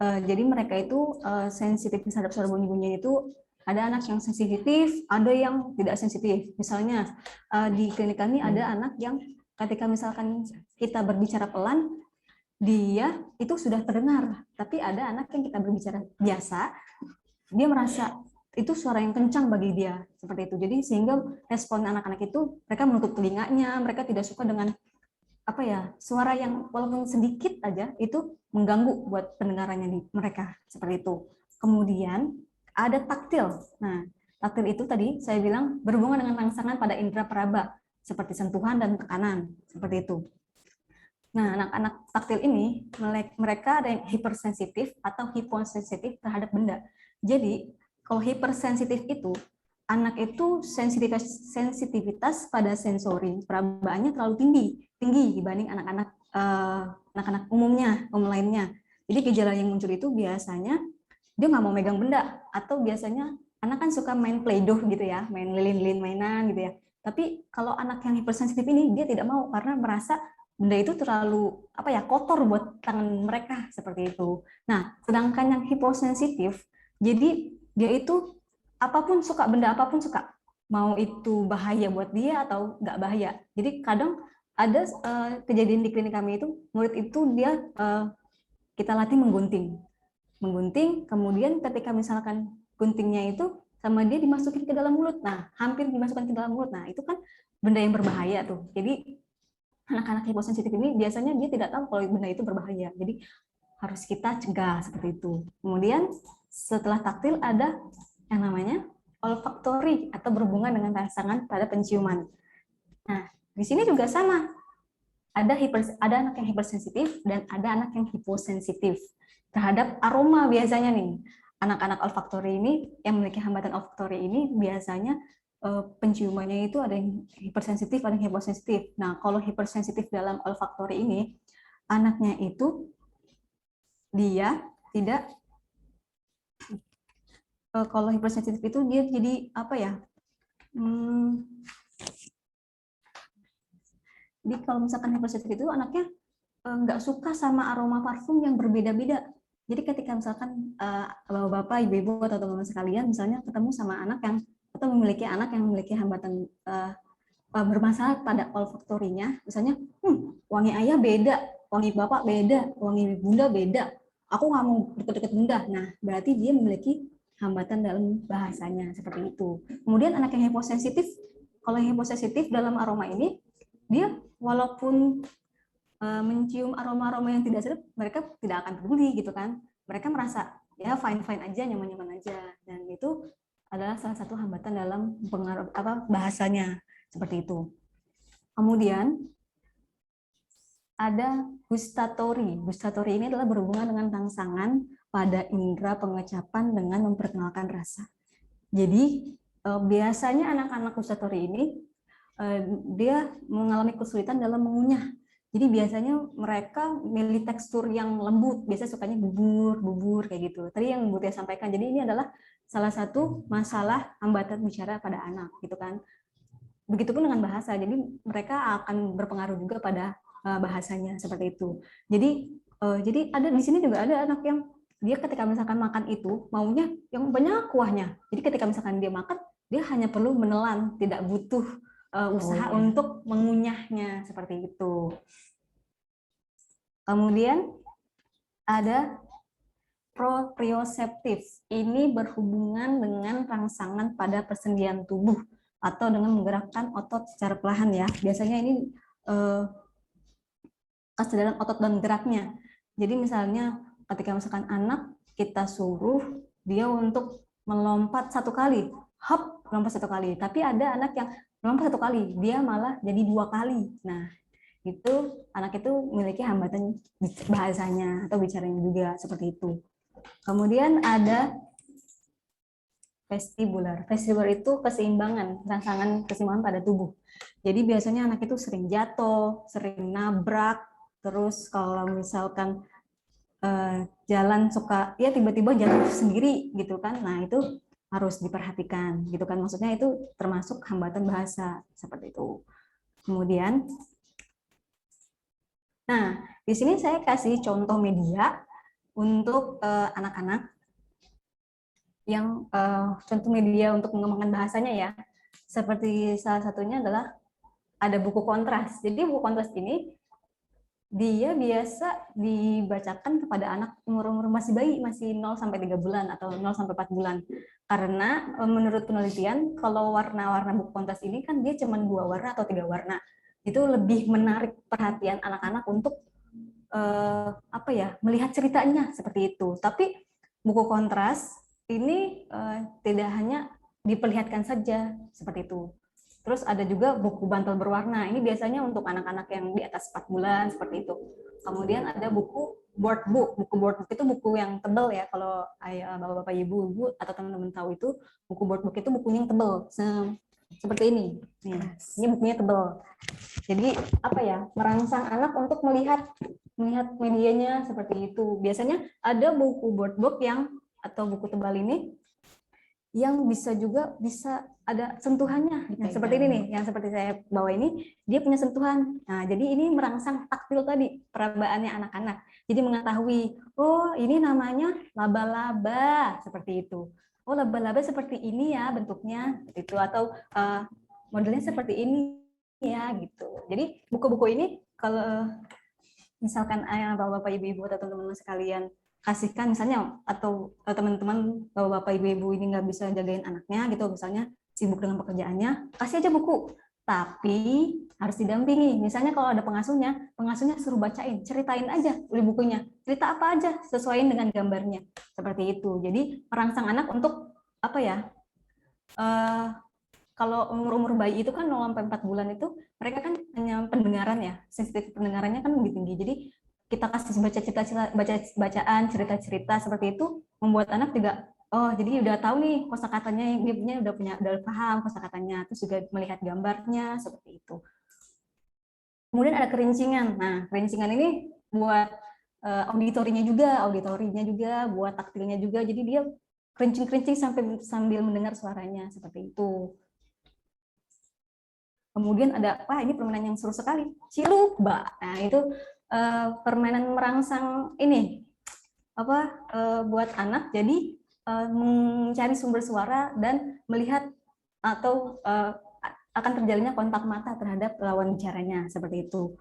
Jadi mereka itu sensitif terhadap suara bunyi-bunyi itu ada anak yang sensitif, ada yang tidak sensitif. Misalnya di klinik kami ada anak yang ketika misalkan kita berbicara pelan, dia itu sudah terdengar. Tapi ada anak yang kita berbicara biasa, dia merasa itu suara yang kencang bagi dia, seperti itu. Jadi sehingga respon anak-anak itu mereka menutup telinganya, mereka tidak suka dengan suara yang walaupun sedikit aja itu mengganggu buat pendengarannya di mereka, seperti itu. Kemudian ada taktil. Nah, taktil itu tadi saya bilang berhubungan dengan rangsangan pada indera peraba seperti sentuhan dan tekanan, seperti itu. Nah, anak-anak taktil ini mereka ada yang hipersensitif atau hiposensitif terhadap benda. Jadi kalau hipersensitif itu, anak itu sensitivitas pada sensori perabaannya terlalu tinggi dibanding anak-anak umum lainnya. Jadi gejala yang muncul itu biasanya dia nggak mau megang benda, atau biasanya anak kan suka main play-doh gitu ya, main lilin-lilin mainan gitu ya. Tapi kalau anak yang hipersensitif ini dia tidak mau karena merasa benda itu terlalu kotor buat tangan mereka, seperti itu. Nah, sedangkan yang hiposensitif, jadi dia itu benda apapun suka, mau itu bahaya buat dia atau nggak bahaya. Jadi kadang ada kejadian di klinik kami itu murid itu dia kita latih menggunting, kemudian ketika misalkan guntingnya itu sama dia dimasukin ke dalam mulut, nah hampir dimasukkan ke dalam mulut, nah itu kan benda yang berbahaya tuh. Jadi anak-anak hiposensitif ini biasanya dia tidak tahu kalau benda itu berbahaya, jadi harus kita cegah, seperti itu. Kemudian setelah taktil ada yang namanya olfaktori atau berhubungan dengan rangsangan pada penciuman. Nah, di sini juga sama. Ada anak yang hipersensitif dan ada anak yang hiposensitif terhadap aroma biasanya nih. Anak-anak olfaktori ini yang memiliki hambatan olfaktori ini biasanya penciumannya itu ada yang hipersensitif, ada yang hiposensitif. Nah, kalau hipersensitif dalam olfaktori ini, anaknya itu dia tidak kalau hipersensitif itu dia jadi jadi kalau misalkan hipersensitif itu anaknya nggak suka sama aroma parfum yang berbeda-beda. Jadi ketika misalkan bapak, ibu-ibu atau teman-teman sekalian misalnya ketemu sama anak yang atau memiliki anak yang memiliki hambatan bermasalah pada olfaktorinya, misalnya wangi ayah beda, wangi bapak beda, wangi bunda beda, aku nggak mau deket-deket bunda. Nah, berarti dia memiliki hambatan dalam bahasanya, seperti itu. Kemudian anak yang hiposensitif, kalau yang hiposensitif dalam aroma ini, dia walaupun mencium aroma-aroma yang tidak sedap, mereka tidak akan peduli gitu kan. Mereka merasa ya fine-fine aja, nyaman-nyaman aja. Dan itu adalah salah satu hambatan dalam pengaruh bahasanya seperti itu. Kemudian ada gustatory. Gustatory ini adalah berhubungan dengan rangsangan pada indera pengecapan dengan memperkenalkan rasa. Jadi biasanya anak-anak gustatory ini dia mengalami kesulitan dalam mengunyah. Jadi biasanya mereka milih tekstur yang lembut, biasanya sukanya bubur kayak gitu. Tadi yang Bu Tia sampaikan. Jadi ini adalah salah satu masalah hambatan bicara pada anak, gitu kan. Begitupun dengan bahasa. Jadi mereka akan berpengaruh juga pada bahasanya seperti itu. Jadi ada di sini juga ada anak yang dia ketika misalkan makan itu maunya yang banyak kuahnya. Jadi ketika misalkan dia makan, dia hanya perlu menelan, tidak butuh usaha untuk mengunyahnya seperti itu. Kemudian ada proprioseptif. Ini berhubungan dengan rangsangan pada persendian tubuh atau dengan menggerakkan otot secara perlahan ya. Biasanya ini kesadaran otot dan geraknya. Jadi misalnya ketika misalkan anak kita suruh dia untuk melompat 1 kali, hop, lompat 1 kali. Tapi ada anak yang melompat 1 kali, dia malah jadi 2 kali. Nah, itu anak itu memiliki hambatan bahasanya atau bicaranya juga seperti itu. Kemudian ada vestibular. Vestibular itu keseimbangan, rangsangan keseimbangan pada tubuh. Jadi biasanya anak itu sering jatuh, sering nabrak, terus kalau misalkan jalan suka ya tiba-tiba jatuh sendiri gitu kan. Nah, itu harus diperhatikan gitu kan. Maksudnya itu termasuk hambatan bahasa seperti itu. Kemudian nah, di sini saya kasih contoh media untuk anak-anak yang contoh media untuk mengembangkan bahasanya ya. Seperti salah satunya adalah ada buku kontras. Jadi buku kontras ini dia biasa dibacakan kepada anak umur masih bayi, masih 0 sampai 3 bulan atau 0 sampai 4 bulan. Karena menurut penelitian kalau warna-warna buku kontras ini kan dia cuma 2 warna atau 3 warna. Itu lebih menarik perhatian anak-anak untuk melihat ceritanya seperti itu. Tapi buku kontras ini tidak hanya diperlihatkan saja seperti itu. Terus ada juga buku bantal berwarna. Ini biasanya untuk anak-anak yang di atas 4 bulan seperti itu. Kemudian ada buku board book. Buku board book itu buku yang tebal ya. Kalau bapak-bapak, ibu-ibu atau teman-teman tahu itu, buku board book itu bukunya yang tebal. Seperti ini. Ini bukunya tebal. Jadi merangsang anak untuk melihat medianya seperti itu. Biasanya ada buku board book atau buku tebal ini yang bisa ada sentuhannya. Nah, seperti ini nih, yang seperti saya bawa ini, dia punya sentuhan. Nah, jadi ini merangsang taktil tadi, perabaannya anak-anak. Jadi mengetahui, oh ini namanya laba-laba, seperti itu. Oh laba-laba seperti ini ya bentuknya, itu atau modelnya seperti ini ya gitu. Jadi buku-buku ini kalau misalkan bapak-bapak, ibu-ibu atau teman-teman sekalian kasihkan misalnya atau teman-teman bapak-bapak, ibu-ibu ini nggak bisa jagain anaknya gitu, misalnya sibuk dengan pekerjaannya, kasih aja buku. Tapi harus didampingi. Misalnya kalau ada pengasuhnya suruh bacain, ceritain aja di bukunya. Cerita apa aja, sesuaiin dengan gambarnya. Seperti itu. Jadi merangsang anak untuk kalau umur bayi itu kan 0 sampai 4 bulan itu mereka kan hanya pendengaran ya, sensitif pendengarannya kan lebih tinggi. Jadi kita kasih bacaan cerita-cerita seperti itu membuat anak juga jadi udah tahu nih kosakatanya, dia udah paham kosakatanya, terus juga melihat gambarnya seperti itu. Kemudian ada kerincingan. Nah, kerincingan ini buat auditorinya juga, buat taktilnya juga. Jadi dia kerincing-kerincing sambil mendengar suaranya seperti itu. Kemudian ada ini permainan yang seru sekali, cilukba. Nah, itu permainan merangsang ini buat anak, jadi mencari sumber suara dan melihat atau akan terjalinnya kontak mata terhadap lawan bicaranya seperti itu.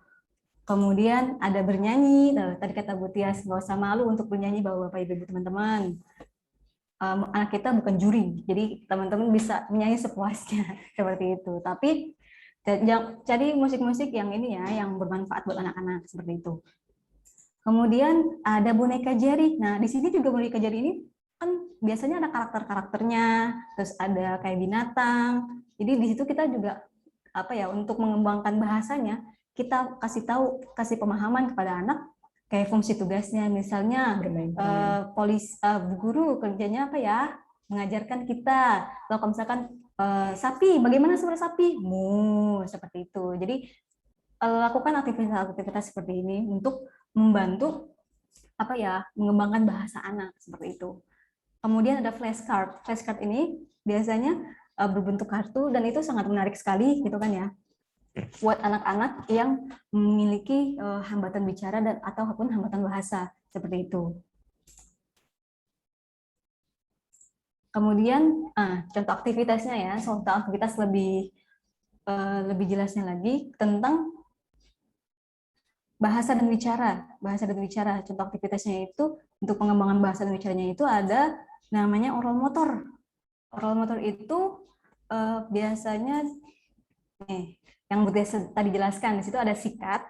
Kemudian ada bernyanyi. Tadi kata Bu Tias, nggak usah malu untuk bernyanyi bapak ibu teman-teman. Anak kita bukan juri, jadi teman-teman bisa menyanyi sepuasnya seperti itu. Tapi cari musik-musik yang ini ya, yang bermanfaat buat anak-anak seperti itu. Kemudian ada boneka jari. Nah, di sini juga boneka jari ini kan biasanya ada karakter-karakternya, terus ada kayak binatang. Jadi di situ kita juga untuk mengembangkan bahasanya, kita kasih pemahaman kepada anak kayak fungsi tugasnya, misalnya guru kerjanya apa ya, mengajarkan kita. Kalau misalkan sapi, bagaimana suara sapi? Mu, seperti itu. Jadi lakukan aktivitas-aktivitas seperti ini untuk membantu mengembangkan bahasa anak seperti itu. Kemudian ada flashcard. Flashcard ini biasanya berbentuk kartu dan itu sangat menarik sekali gitu kan ya. Buat anak-anak yang memiliki hambatan bicara dan ataupun hambatan bahasa seperti itu. Kemudian contoh aktivitasnya ya, contoh aktivitas lebih jelasnya lagi tentang bahasa dan bicara. Bahasa dan bicara, contoh aktivitasnya itu untuk pengembangan bahasa dan bicaranya itu ada namanya oral motor. Oral motor itu biasanya yang biasa tadi jelaskan, di situ ada sikat.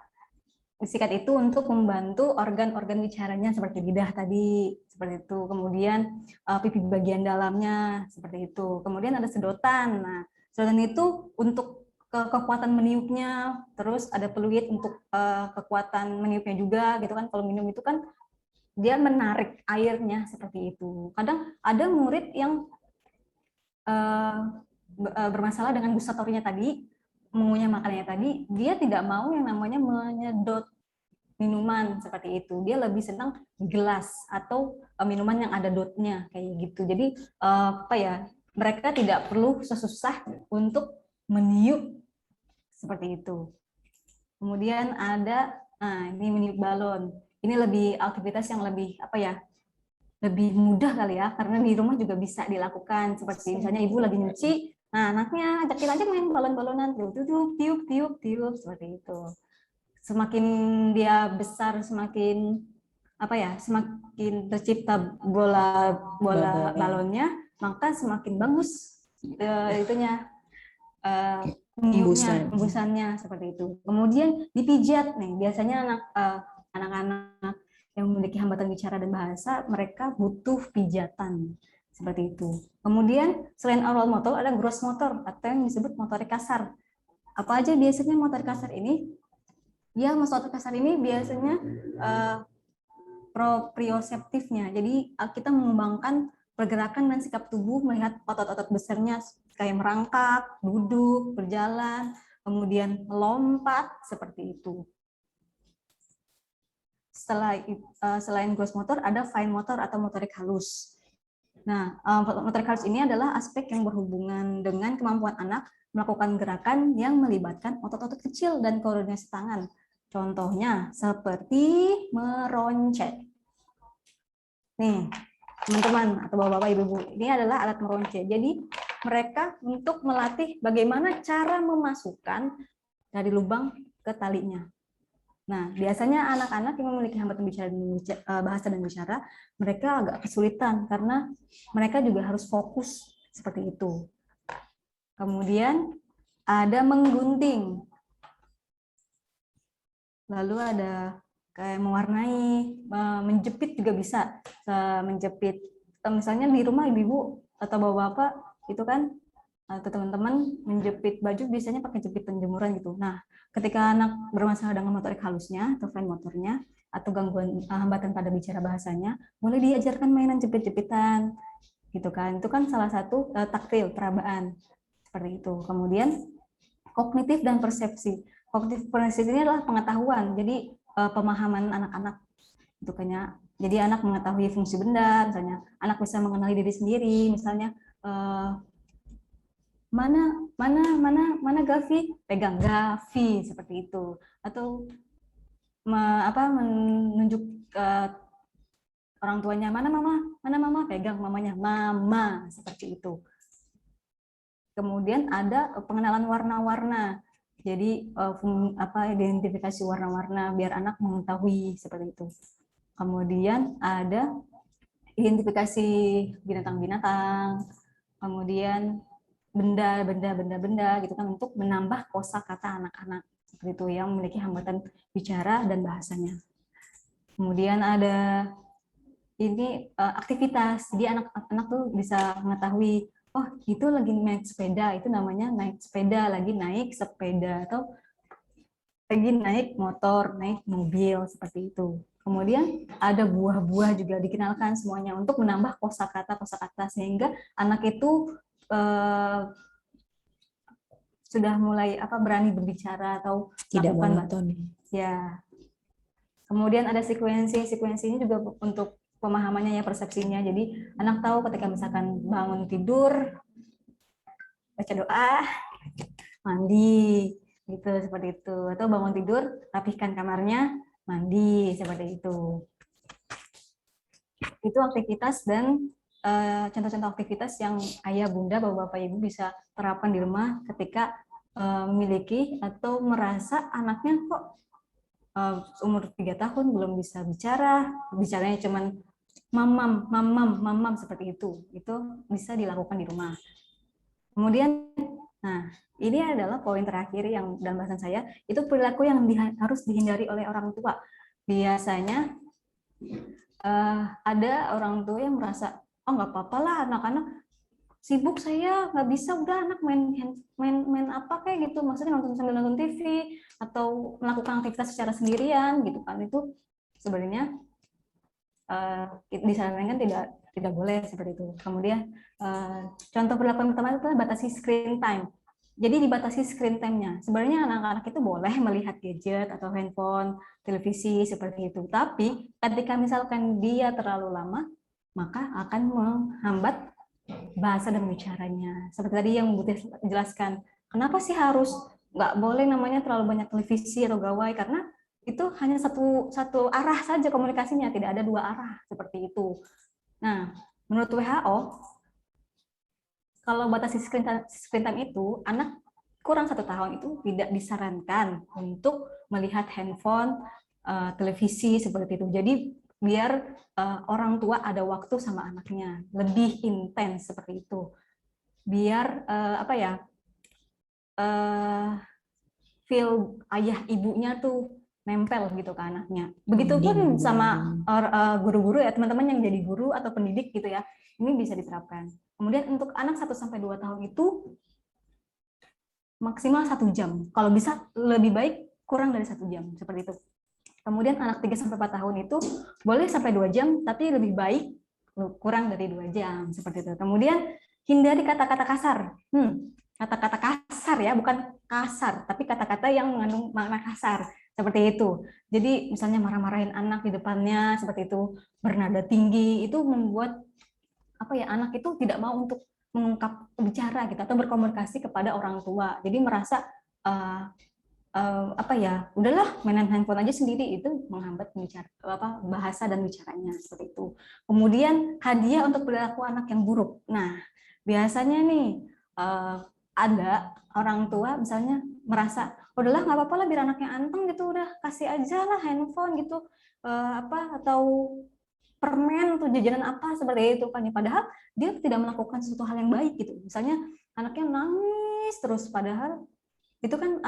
Sikat itu untuk membantu organ-organ bicaranya seperti lidah tadi, seperti itu. Kemudian pipi bagian dalamnya, seperti itu. Kemudian ada sedotan. Nah, sedotan itu untuk kekuatan meniupnya, terus ada peluit untuk kekuatan meniupnya juga, gitu kan. Kalau minum itu kan dia menarik airnya seperti itu. Kadang ada murid yang bermasalah dengan gustatorinya tadi, mengunyah makanannya tadi, dia tidak mau yang namanya menyedot minuman seperti itu. Dia lebih senang gelas atau minuman yang ada dotnya kayak gitu. Jadi mereka tidak perlu susah untuk meniup seperti itu. Kemudian ada ini meniup balon. Ini lebih aktivitas yang lebih lebih mudah kali ya, karena di rumah juga bisa dilakukan. Seperti misalnya ibu lagi nyuci, nah anaknya ajakin main balon-balonan, tiup, seperti itu. Semakin dia besar, semakin semakin tercipta bola balonnya, maka semakin bagus hembusannya seperti itu. Kemudian dipijat nih, biasanya anak-anak yang memiliki hambatan bicara dan bahasa, mereka butuh pijatan seperti itu. Kemudian selain oral motor ada gross motor atau yang disebut motorik kasar. Apa aja biasanya motorik kasar ini? Ya, motorik kasar ini biasanya proprioseptifnya. Jadi kita mengembangkan pergerakan dan sikap tubuh melihat otot-otot besarnya kayak merangkak, duduk, berjalan, kemudian melompat seperti itu. Selain gross motor ada fine motor atau motorik halus. Nah, motorik halus ini adalah aspek yang berhubungan dengan kemampuan anak melakukan gerakan yang melibatkan otot-otot kecil dan koordinasi tangan. Contohnya seperti meroncet. Nih, teman-teman atau bapak-bapak, ibu-ibu, ini adalah alat meroncet. Jadi mereka untuk melatih bagaimana cara memasukkan dari lubang ke talinya. Nah, biasanya anak-anak yang memiliki hambatan bicara bahasa dan bicara, mereka agak kesulitan karena mereka juga harus fokus seperti itu. Kemudian ada menggunting. Lalu ada kayak mewarnai, menjepit juga bisa. Menjepit, misalnya di rumah ibu-ibu atau bapak-bapak itu kan, atau teman-teman menjepit baju biasanya pakai jepitan jemuran gitu. Nah, ketika anak bermasalah dengan motorik halusnya atau fine motornya atau gangguan hambatan pada bicara bahasanya, mulai diajarkan mainan jepit-jepitan gitu kan. Itu kan salah satu taktil, perabaan seperti itu. Kemudian kognitif dan persepsi. Kognitif persepsi ini adalah pengetahuan, jadi pemahaman anak-anak itu kan ya. Jadi anak mengetahui fungsi benda, misalnya anak bisa mengenali diri sendiri, misalnya mana Gavi, pegang Gavi seperti itu, atau menunjuk orang tuanya, mana mama, pegang mamanya, mama, seperti itu. Kemudian ada pengenalan warna-warna, jadi identifikasi warna-warna biar anak mengetahui seperti itu. Kemudian ada identifikasi binatang-binatang, kemudian benda gitu kan, untuk menambah kosakata anak-anak seperti itu yang memiliki hambatan bicara dan bahasanya. Kemudian ada ini aktivitas. Jadi anak-anak tuh bisa mengetahui, oh itu lagi naik sepeda, itu namanya naik sepeda, lagi naik sepeda, atau lagi naik motor, naik mobil, seperti itu. Kemudian ada buah-buah juga dikenalkan semuanya untuk menambah kosakata sehingga anak itu sudah mulai berani berbicara atau Tidak melakukan monoton. ya. Kemudian ada sekuensinya juga untuk pemahamannya ya, persepsinya. Jadi anak tahu ketika misalkan bangun tidur, baca doa, mandi, gitu seperti itu. Atau bangun tidur, rapihkan kamarnya, mandi, seperti itu. Itu aktivitas dan contoh-contoh aktivitas yang ayah, bunda, bapak, ibu bisa terapkan di rumah ketika memiliki atau merasa anaknya kok umur 3 tahun belum bisa bicara, bicaranya cuman mamam seperti itu bisa dilakukan di rumah. Kemudian, nah ini adalah poin terakhir yang dalam bahasan saya, itu perilaku yang harus dihindari oleh orang tua. Biasanya ada orang tua yang merasa, oh nggak apa-apa lah anak-anak sibuk, saya nggak bisa, udah anak main apa kayak gitu, maksudnya sambil nonton TV atau melakukan aktivitas secara sendirian gitu kan. Itu sebenarnya disarankan tidak boleh seperti itu. Kemudian contoh perilaku pertama itu batasi screen time. Jadi dibatasi screen time-nya. Sebenarnya anak-anak itu boleh melihat gadget atau handphone, televisi seperti itu. Tapi ketika misalkan dia terlalu lama, maka akan menghambat bahasa dan bicaranya. Seperti tadi yang Bu Tia jelaskan, kenapa sih harus nggak boleh namanya terlalu banyak televisi atau gawai, karena itu hanya satu arah saja komunikasinya, tidak ada dua arah seperti itu. Nah, menurut WHO, kalau batasi screen time itu, anak kurang 1 tahun itu tidak disarankan untuk melihat handphone, televisi seperti itu. Jadi biar orang tua ada waktu sama anaknya, lebih intens seperti itu. Biar feel ayah ibunya tuh nempel gitu ke anaknya. Begitupun sama guru-guru ya, teman-teman yang jadi guru atau pendidik gitu ya. Ini bisa diterapkan. Kemudian untuk anak 1 sampai 2 tahun itu maksimal 1 jam. Kalau bisa lebih baik kurang dari 1 jam seperti itu. Kemudian anak 3 sampai 4 tahun itu boleh sampai 2 jam, tapi lebih baik kurang dari 2 jam seperti itu. Kemudian hindari kata-kata kasar. Kata-kata kasar ya, bukan kasar, tapi kata-kata yang mengandung makna kasar seperti itu. Jadi misalnya marah-marahin anak di depannya seperti itu, bernada tinggi, itu membuat anak itu tidak mau untuk mengungkap bicara gitu atau berkomunikasi kepada orang tua. Jadi merasa udahlah mainan handphone aja sendiri, itu menghambat bahasa dan bicaranya seperti itu. Kemudian hadiah untuk perilaku anak yang buruk. Nah, biasanya nih ada orang tua misalnya merasa udahlah nggak apa-apa lah biar anaknya anteng gitu, udah kasih aja lah handphone gitu, atau permen atau jajanan apa seperti itu kan ya, padahal dia tidak melakukan sesuatu hal yang baik gitu. Misalnya anaknya nangis terus, padahal itu kan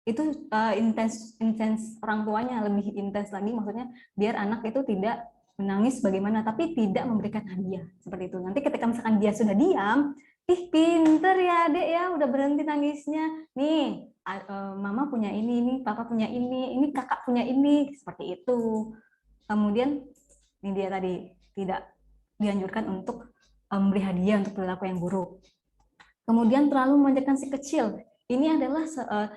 itu intens orang tuanya, lebih intens lagi maksudnya biar anak itu tidak menangis bagaimana, tapi tidak memberikan hadiah seperti itu. Nanti ketika misalkan dia sudah diam, pinter ya adek ya, udah berhenti nangisnya, nih mama punya ini papa punya ini kakak punya ini, seperti itu. Kemudian ini dia tadi, tidak dianjurkan untuk memberi hadiah untuk perilaku yang buruk. Kemudian terlalu memanjakan si kecil. Ini adalah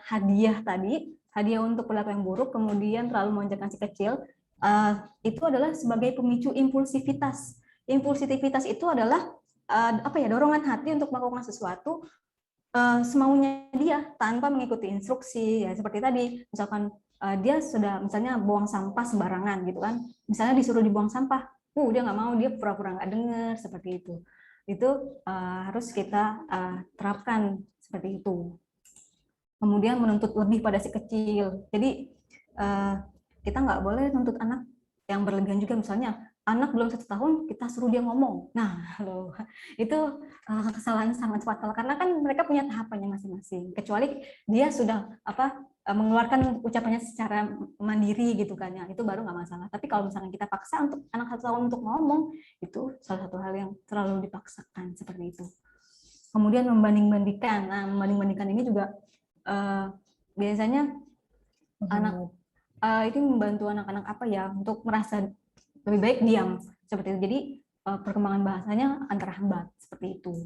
hadiah tadi, hadiah untuk perilaku yang buruk, kemudian terlalu memanjakan si kecil. Itu adalah sebagai pemicu impulsivitas. Impulsivitas itu adalah dorongan hati untuk melakukan sesuatu semaunya dia tanpa mengikuti instruksi ya, seperti tadi misalkan dia sudah misalnya buang sampah sembarangan gitu kan, misalnya disuruh dibuang sampah, dia nggak mau, dia pura-pura nggak dengar seperti itu harus kita terapkan seperti itu. Kemudian menuntut lebih pada si kecil, jadi kita nggak boleh nuntut anak yang berlebihan juga. Misalnya anak belum 1 tahun kita suruh dia ngomong, nah itu kesalahan sangat fatal, karena kan mereka punya tahapannya masing-masing, kecuali dia sudah mengeluarkan ucapannya secara mandiri gitu kan, ya itu baru nggak masalah. Tapi kalau misalnya kita paksa untuk anak 1 tahun untuk ngomong, itu salah satu hal yang terlalu dipaksakan seperti itu. Kemudian membanding-bandingkan. Nah, membanding-bandingkan ini juga biasanya anak itu membantu anak-anak apa ya untuk merasa lebih baik diam seperti itu. Jadi perkembangan bahasanya akan terhambat seperti itu.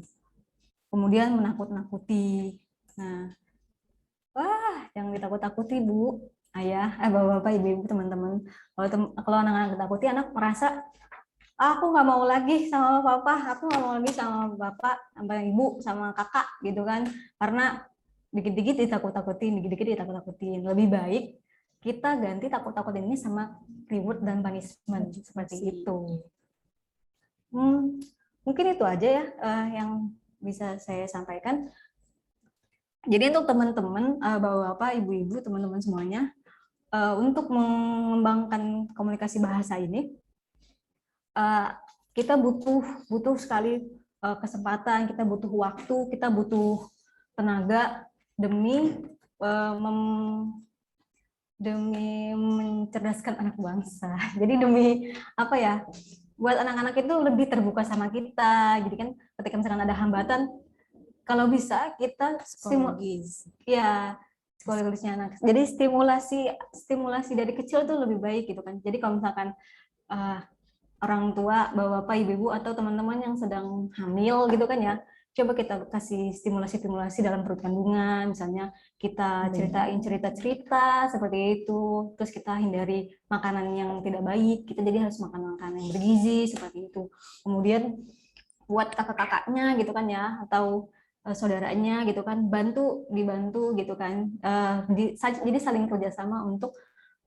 Kemudian menakut-nakuti. Nah, wah, jangan ditakut-takuti Bu, ayah, bapak-bapak, ibu-ibu, teman-teman. Kalau anak-anak ditakuti, anak merasa aku nggak mau lagi sama papa, aku nggak mau lagi sama bapak, sama ibu, sama kakak gitu kan. Karena dikit-dikit ditakut-takutin, dikit-dikit ditakut-takutin. Lebih baik kita ganti takut-takutin ini sama reward dan punishment seperti itu. Mungkin itu aja ya yang bisa saya sampaikan. Jadi untuk teman-teman, bapak-bapak, ibu-ibu, teman-teman semuanya, untuk mengembangkan komunikasi bahasa ini, kita butuh sekali kesempatan, kita butuh waktu, kita butuh tenaga demi mencerdaskan anak bangsa. Jadi demi apa ya? Buat anak-anak itu lebih terbuka sama kita. Jadi kan ketika misalkan ada hambatan, kalau bisa kita psikologisnya anak. Jadi stimulasi dari kecil itu lebih baik gitu kan. Jadi kalau misalkan orang tua, bapak-bapak, ibu-ibu atau teman-teman yang sedang hamil gitu kan ya, coba kita kasih stimulasi dalam perut kandungan, misalnya kita ceritain cerita-cerita seperti itu, terus kita hindari makanan yang tidak baik, kita jadi harus makan makanan yang bergizi seperti itu. Kemudian buat kakak-kakaknya gitu kan ya, atau saudaranya gitu kan, dibantu gitu kan, jadi saling kerjasama untuk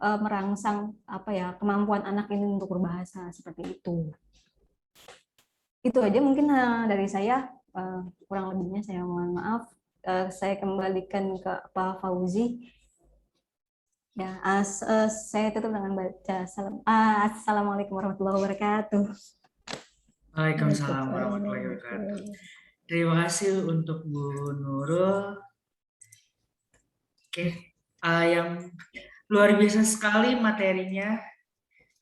merangsang apa ya kemampuan anak ini untuk berbahasa seperti itu. Itu aja mungkin dari saya, kurang lebihnya saya mohon maaf. Saya kembalikan ke Pak Fauzi. Ya, saya tutup dengan baca Assalamualaikum warahmatullahi wabarakatuh. Waalaikumsalam warahmatullahi wabarakatuh. Terima kasih untuk Bu Nurul. Oke, yang luar biasa sekali materinya.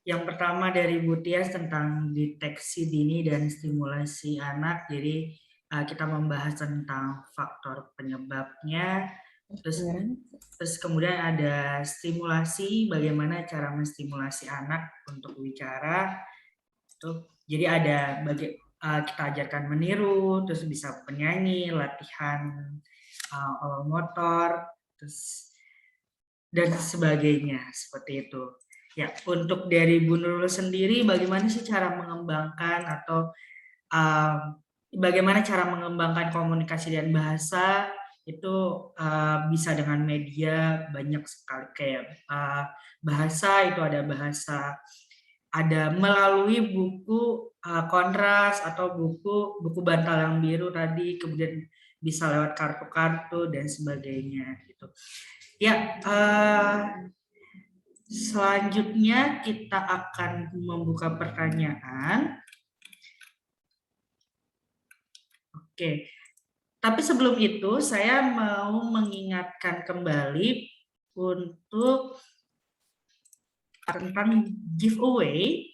Yang pertama dari Bu Tias tentang deteksi dini dan stimulasi anak. Jadi kita membahas tentang faktor penyebabnya. Terus kemudian ada stimulasi, bagaimana cara menstimulasi anak untuk bicara. Jadi ada kita ajarkan meniru, terus bisa penyanyi, latihan olah motor, terus dan sebagainya seperti itu. Ya, untuk dari Bu Nurul sendiri, bagaimana sih cara mengembangkan atau bagaimana cara mengembangkan komunikasi dan bahasa itu bisa dengan media banyak sekali kayak bahasa itu ada melalui buku kontras atau buku bantal yang biru tadi, kemudian bisa lewat kartu-kartu dan sebagainya gitu. Ya, selanjutnya kita akan membuka pertanyaan. Oke, tapi sebelum itu saya mau mengingatkan kembali untuk tentang giveaway.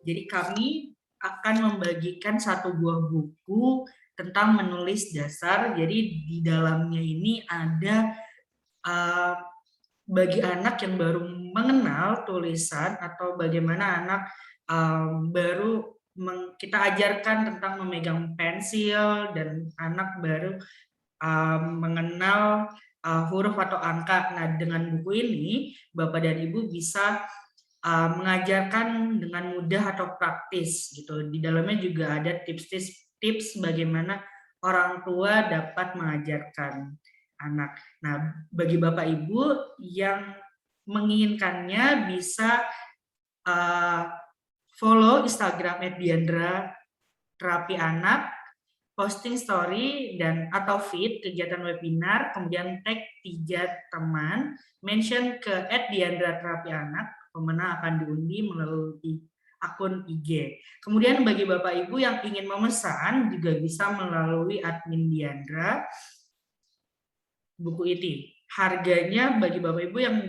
Jadi kami akan membagikan 1 buah buku tentang menulis dasar. Jadi di dalamnya ini ada bagi anak yang baru mengenal tulisan atau bagaimana anak baru kita ajarkan tentang memegang pensil dan anak baru mengenal huruf atau angka. Nah, dengan buku ini Bapak dan Ibu bisa mengajarkan dengan mudah atau praktis gitu. Di dalamnya juga ada tips bagaimana orang tua dapat mengajarkan anak. Nah, bagi Bapak Ibu yang menginginkannya bisa follow Instagram @diandra_terapi_anak, posting story dan atau feed kegiatan webinar, kemudian tag 3 teman, mention ke @diandra_terapi_anak, pemenang akan diundi melalui akun IG. Kemudian bagi Bapak Ibu yang ingin memesan juga bisa melalui admin Diandra. buku ini. Harganya bagi Bapak Ibu yang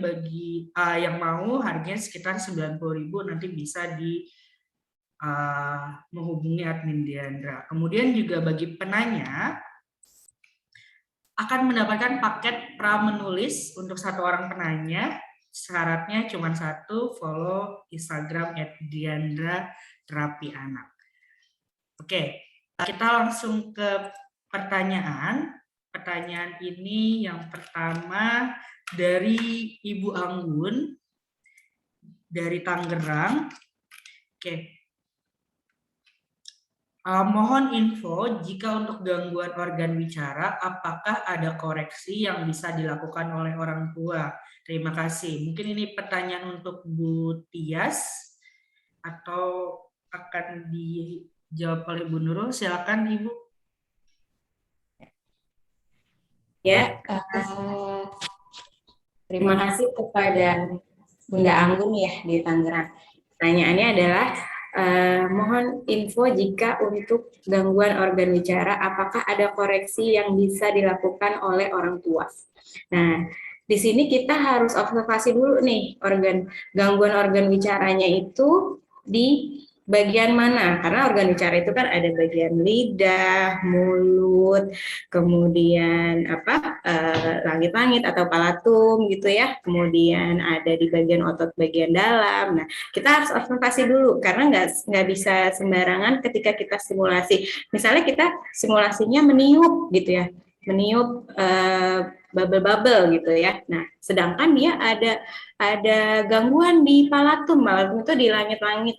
mau harganya sekitar 90.000, nanti bisa menghubungi admin Diandra. Kemudian juga bagi penanya akan mendapatkan paket pra-menulis untuk 1 orang penanya. Syaratnya cuma 1, follow Instagram @diandra_terapi_anak. Oke, kita langsung ke pertanyaan. Pertanyaan ini yang pertama dari Ibu Anggun dari Tangerang. Oke. Mohon info jika untuk gangguan organ bicara, apakah ada koreksi yang bisa dilakukan oleh orang tua? Terima kasih. Mungkin ini pertanyaan untuk Bu Tias atau akan dijawab oleh Bu Nurul. Silakan Ibu. Ya, terima kasih kepada Bunda Anggun ya di Tangerang. Pertanyaannya adalah mohon info jika untuk gangguan organ bicara, apakah ada koreksi yang bisa dilakukan oleh orang tua? Nah, di sini kita harus observasi dulu nih gangguan organ bicaranya itu di bagian mana? Karena organ bicara itu kan ada bagian lidah, mulut, kemudian langit-langit atau palatum gitu ya. Kemudian ada di bagian otot bagian dalam. Nah, kita harus observasi dulu karena nggak bisa sembarangan ketika kita simulasi. Misalnya kita simulasinya meniup gitu ya, meniup bubble-bubble gitu ya. Nah, sedangkan dia ada gangguan di palatum itu di langit-langit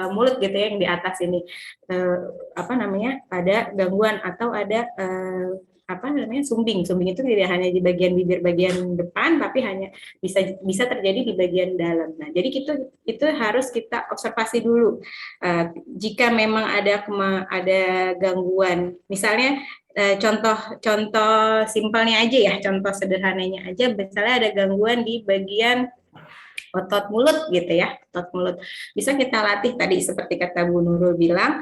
mulut gitu ya, yang di atas ini ada gangguan atau ada sumbing itu tidak hanya di bagian bibir bagian depan, tapi hanya bisa terjadi di bagian dalam. Nah, jadi itu harus kita observasi dulu. Jika memang ada gangguan, misalnya contoh simpelnya aja ya, contoh sederhananya aja, misalnya ada gangguan di bagian otot mulut gitu ya, otot mulut. Bisa kita latih tadi seperti kata Bu Nurul bilang,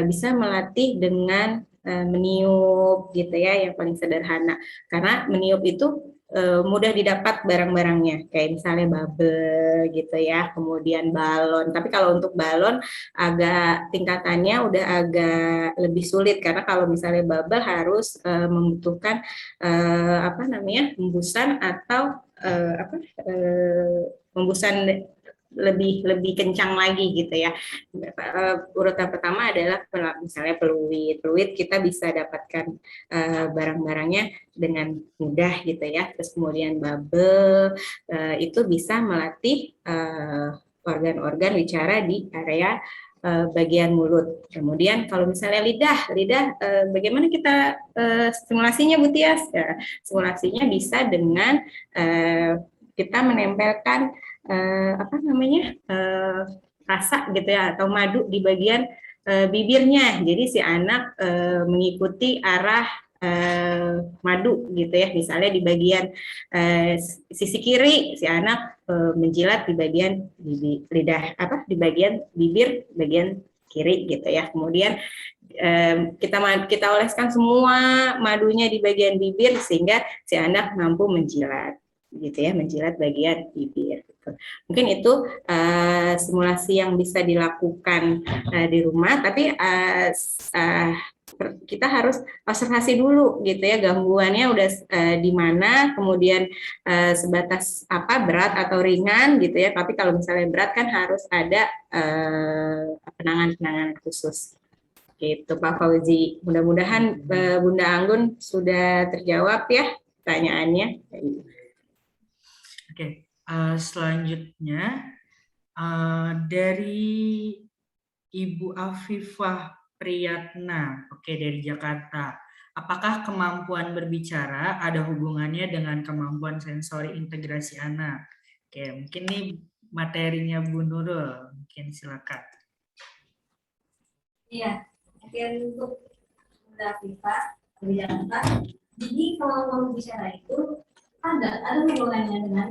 bisa melatih dengan meniup gitu ya, yang paling sederhana. Karena meniup itu mudah didapat barang-barangnya, kayak misalnya bubble gitu ya, kemudian balon. Tapi kalau untuk balon agak tingkatannya udah agak lebih sulit, karena kalau misalnya bubble harus membutuhkan hembusan atau hembusan lebih kencang lagi gitu ya. Urutan pertama adalah misalnya peluit kita bisa dapatkan barang-barangnya dengan mudah gitu ya. Terus kemudian bubble itu bisa melatih organ-organ bicara di area bagian mulut. Kemudian kalau misalnya lidah bagaimana kita simulasinya Bu Tias? Ya, simulasinya bisa dengan kita menempelkan rasa gitu ya, atau madu di bagian bibirnya. Jadi si anak mengikuti arah madu gitu ya. Misalnya di bagian sisi kiri si anak menjilat di bagian di bagian bibir bagian kiri gitu ya. Kemudian kita oleskan semua madunya di bagian bibir sehingga si anak mampu menjilat gitu ya, menjilat bagian bibir gitu. Mungkin itu simulasi yang bisa dilakukan di rumah, tapi kita harus observasi dulu gitu ya, gangguannya udah di mana, kemudian sebatas apa, berat atau ringan gitu ya. Tapi kalau misalnya berat kan harus ada penanganan khusus gitu Pak Fauzi. Mudah-mudahan Bunda Anggun sudah terjawab ya pertanyaannya. Oke, selanjutnya dari Ibu Afifah Priyatna, dari Jakarta. Apakah kemampuan berbicara ada hubungannya dengan kemampuan sensori integrasi anak? Oke, mungkin ini materinya Bu Nurul, mungkin silakan. Iya, untuk Bunda Afifah dari Jakarta. Jadi kalau berbicara itu ada hubungannya dengan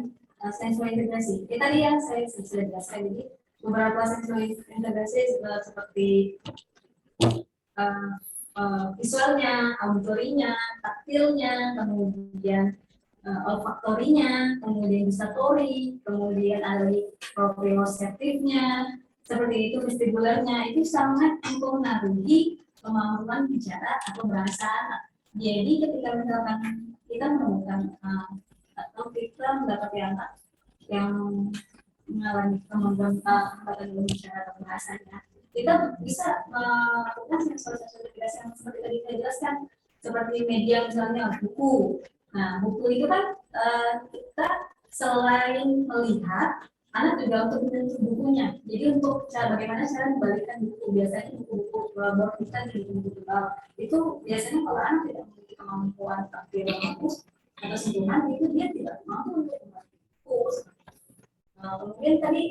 sensori integrasi. Tadi yang saya sudah jelaskan, jadi beberapa sensori integrasi seperti visualnya, auditorinya, taktilnya, kemudian olfaktorinya, kemudian gustatori, kemudian ada proprioseptifnya, seperti itu vestibularnya, itu sangat mempengaruhi kemampuan bicara atau bahasa anak. Jadi ketika misalkan kita menemukan atau kita mendapati anak yang mengalami kemampuan hambatan bicara atau bahasanya, kita bisa melakukan sensor-sensor yang seperti tadi saya jelaskan, seperti media misalnya buku. Nah, buku itu kan kita selain melihat, anak juga untuk menyentuh bukunya. Jadi untuk cara bagaimana cara membalikkan buku, biasanya buku-buku baru kita di buku tebal itu biasanya kalau anak tidak memiliki kemampuan taktil atau sentuhan itu dia tidak mampu untuk membaca buku. Kemudian tadi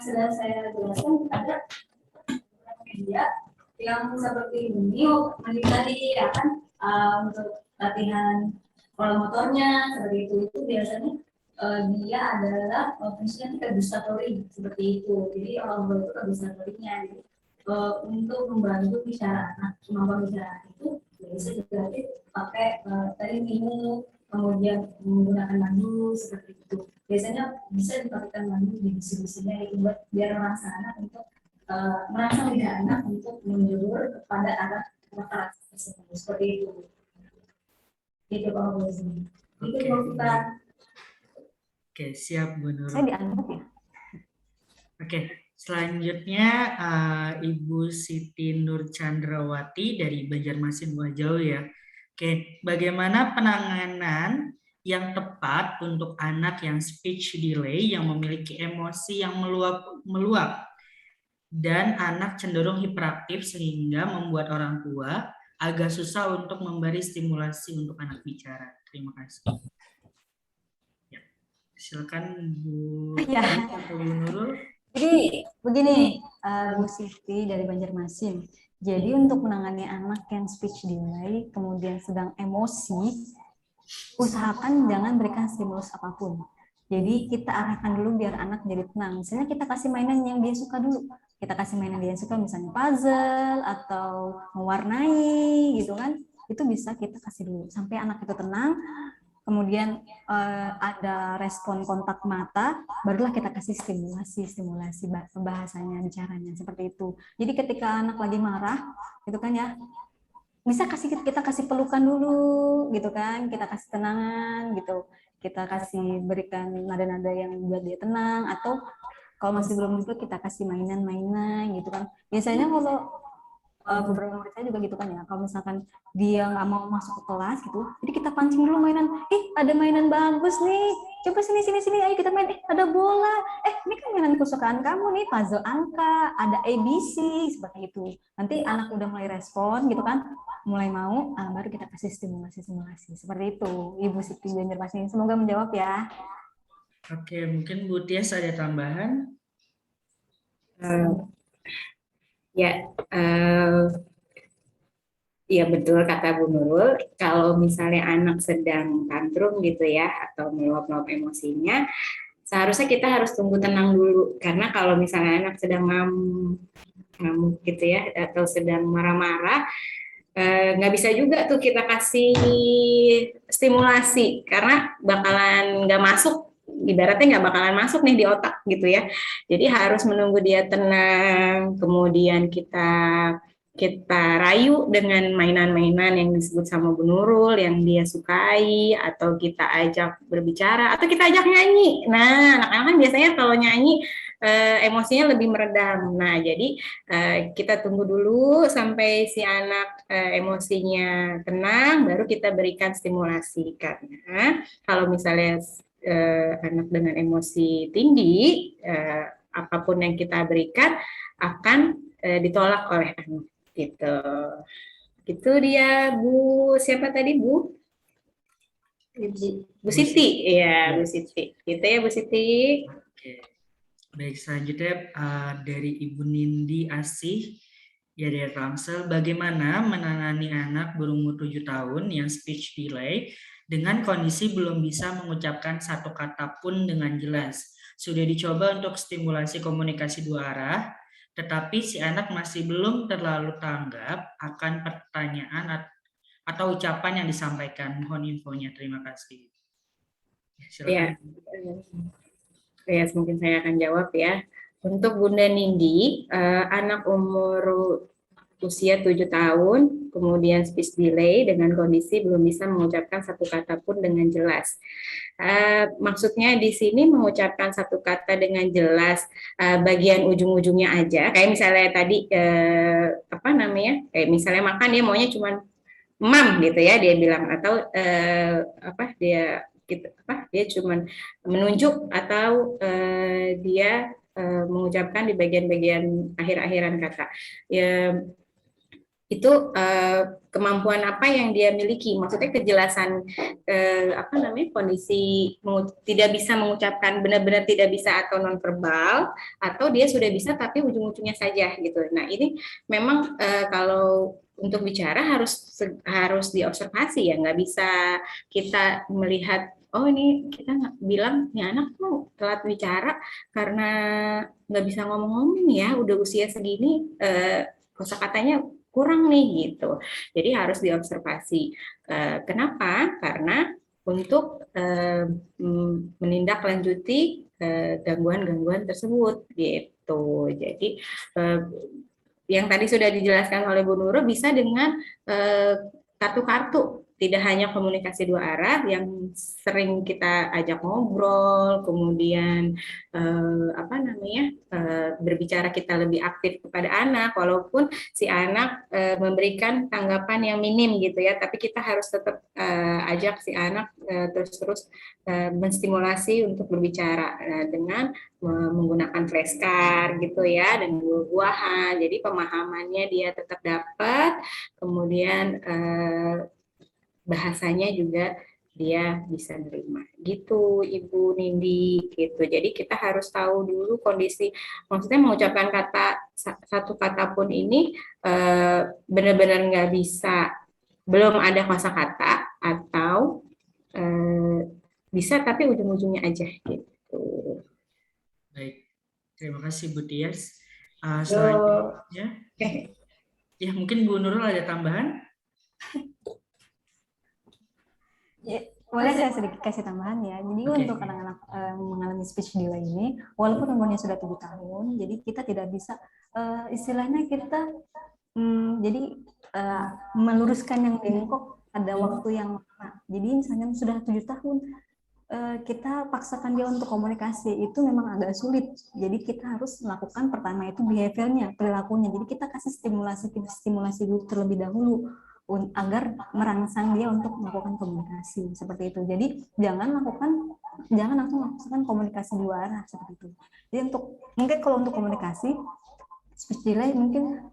sudah saya jelaskan ada media yang seperti ini tadi ya kan untuk latihan pola motornya seperti itu biasanya dia adalah fungsinya kegustatori seperti itu. Jadi orang tua itu kegustatorinya untuk membantu bicara kemampuan bicara itu bisa juga pakai tadi minum, kemudian menggunakan mandu seperti itu. Biasanya bisa dipakai mandu di diskusinya itu buat biar merangsang anak untuk merangsang lidah anak untuk menjulur kepada arah tersebut seperti itu. Itu kalau boleh. Itu kalau kita. Oke, siap Bu Nurul. Saya dianggap ya. Oke, selanjutnya Ibu Siti Nur Chandrawati dari Banjarmasin Wajau ya. Oke, bagaimana penanganan yang tepat untuk anak yang speech delay yang memiliki emosi yang meluap dan anak cenderung hiperaktif sehingga membuat orang tua agak susah untuk memberi stimulasi untuk anak bicara. Terima kasih. Ya, silakan Bu Ya. atau Bu Nurul. Jadi begini, Bu Siti dari Banjarmasin. Jadi untuk menangani anak yang speech delay, kemudian sedang emosi, usahakan jangan berikan stimulus apapun. Jadi kita arahkan dulu biar anak jadi tenang. Misalnya kita kasih mainan yang dia suka dulu. Kita kasih mainan dia yang suka, misalnya puzzle atau mewarnai gitu kan. Itu bisa kita kasih dulu sampai anak itu tenang. Kemudian ada respon kontak mata, barulah kita kasih stimulasi bahasanya, bicaranya seperti itu. Jadi ketika anak lagi marah, gitu kan ya, bisa kita kasih pelukan dulu, gitu kan, kita kasih tenangan, gitu, kita kasih berikan nada-nada yang buat dia tenang, atau kalau masih belum gitu kita kasih mainan-mainan, gitu kan. Biasanya kalau beberapa murid saya juga gitu kan ya, kalau misalkan dia nggak mau masuk ke kelas gitu, jadi kita pancing dulu mainan, ada mainan bagus nih, coba sini, ayo kita main, ada bola, ini kan mainan kesukaan kamu nih, puzzle angka, ada ABC, seperti itu. Nanti anak udah mulai respon gitu kan, mulai mau, baru kita kasih stimulasi, seperti itu. Ibu Siti Banjarmasin, semoga menjawab ya. Oke, mungkin Bu Tias ada tambahan? Ya betul kata Bu Nurul, kalau misalnya anak sedang tantrum gitu ya, atau meluap-luap emosinya, seharusnya kita harus tunggu tenang dulu, karena kalau misalnya anak sedang ngamuk gitu ya, atau sedang marah-marah, nggak bisa juga tuh kita kasih stimulasi, karena bakalan nggak masuk, ibaratnya nggak bakalan masuk nih di otak gitu ya. Jadi harus menunggu dia tenang, kemudian kita rayu dengan mainan-mainan yang disebut sama Bu Nurul yang dia sukai, atau kita ajak berbicara, atau kita ajak nyanyi. Nah, anak-anak kan biasanya kalau nyanyi emosinya lebih meredam. Nah, jadi kita tunggu dulu sampai si anak emosinya tenang, baru kita berikan stimulasi. Karena kalau misalnya anak dengan emosi tinggi, apapun yang kita berikan akan ditolak oleh anak. Gitu. Itu dia Bu, siapa tadi Bu? Bu Siti, ya Bu Siti. Gitu ya Bu Siti. Oke. Baik, selanjutnya dari Ibu Nindi Asih ya dari Ramsel, bagaimana menangani anak berumur 7 tahun yang speech delay dengan kondisi belum bisa mengucapkan satu kata pun dengan jelas. Sudah dicoba untuk stimulasi komunikasi dua arah, tetapi si anak masih belum terlalu tanggap akan pertanyaan atau ucapan yang disampaikan. Mohon infonya, terima kasih. Ya, Silakan. ya, mungkin saya akan jawab ya. Untuk Bunda Nindi, anak umur usia 7 tahun, kemudian speech delay dengan kondisi belum bisa mengucapkan satu kata pun dengan jelas. Maksudnya di sini mengucapkan satu kata dengan jelas, bagian ujung-ujungnya aja. Kayak misalnya tadi apa namanya? Kayak misalnya makan dia maunya cuma mam gitu ya dia bilang, atau apa dia gitu, apa dia cuma menunjuk, atau dia mengucapkan di bagian-bagian akhir-akhiran kata. Ya, itu kemampuan apa yang dia miliki, maksudnya kejelasan apa namanya kondisi tidak bisa mengucapkan, benar-benar tidak bisa atau nonverbal, atau dia sudah bisa tapi ujung-ujungnya saja gitu. Nah ini memang kalau untuk bicara harus diobservasi ya, nggak bisa kita melihat oh ini kita bilang nih anak tuh telat bicara karena nggak bisa ngomong-ngomong ya udah usia segini, kosakatanya kurang nih gitu. Jadi harus diobservasi. Kenapa? Karena untuk menindaklanjuti gangguan-gangguan tersebut gitu. Jadi yang tadi sudah dijelaskan oleh Bu Nurul bisa dengan kartu-kartu, tidak hanya komunikasi dua arah yang sering kita ajak ngobrol, kemudian apa namanya berbicara kita lebih aktif kepada anak, walaupun si anak memberikan tanggapan yang minim gitu ya, tapi kita harus tetap ajak si anak terus-terus menstimulasi untuk berbicara dengan menggunakan flashcard gitu ya, dan buah-buahan, jadi pemahamannya dia tetap dapat, kemudian bahasanya juga dia bisa nerima gitu Ibu Nindi gitu. Jadi kita harus tahu dulu kondisi, maksudnya mengucapkan kata satu kata pun ini benar-benar nggak bisa, belum ada kosakata, atau bisa tapi ujung-ujungnya aja gitu. Baik, terima kasih Bu Tias. Selanjutnya, ya mungkin Bu Nurul ada tambahan? Ya, boleh saya sedikit kasih tambahan ya. Jadi untuk anak-anak mengalami speech delay ini, walaupun umurnya sudah 7 tahun, jadi kita tidak bisa istilahnya kita jadi meluruskan yang bengkok pada waktu yang lama. Jadi misalnya sudah 7 tahun, kita paksakan dia untuk komunikasi itu memang agak sulit. Jadi kita harus melakukan pertama itu behaviornya, perilakunya. Jadi kita kasih stimulasi dulu terlebih dahulu agar merangsang dia untuk melakukan komunikasi seperti itu. Jadi jangan langsung lakukan komunikasi dua arah seperti itu. Jadi mungkin kalau untuk komunikasi speech delay mungkin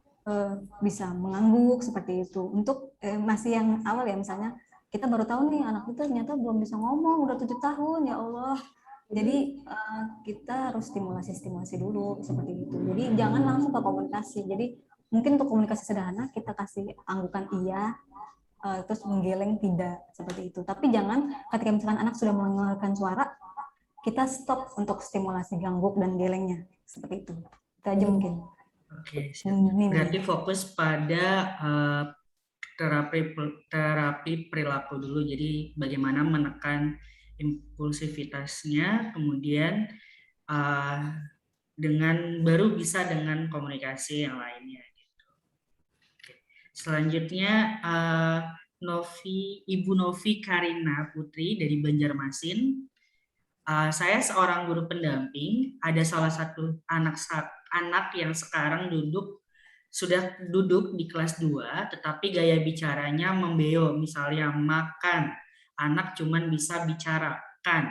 bisa mengangguk seperti itu. Untuk masih yang awal ya, misalnya kita baru tahu nih anak itu ternyata belum bisa ngomong udah 7 tahun, ya Allah. Jadi kita harus stimulasi dulu seperti itu. Jadi jangan langsung ke komunikasi. Jadi mungkin untuk komunikasi sederhana kita kasih anggukan iya, terus menggeleng tidak, seperti itu. Tapi jangan ketika misalkan anak sudah mengeluarkan suara, kita stop untuk stimulasi gangguk dan gelengnya, seperti itu. Itu aja mungkin. Oke, berarti fokus pada terapi perilaku dulu. Jadi bagaimana menekan impulsivitasnya, kemudian baru bisa dengan komunikasi yang lainnya. Selanjutnya Ibu Novi Karina Putri dari Banjarmasin. Saya seorang guru pendamping, ada salah satu anak yang sekarang sudah duduk di kelas 2, tetapi gaya bicaranya membeo, misalnya makan, anak cuman bisa bicara kan,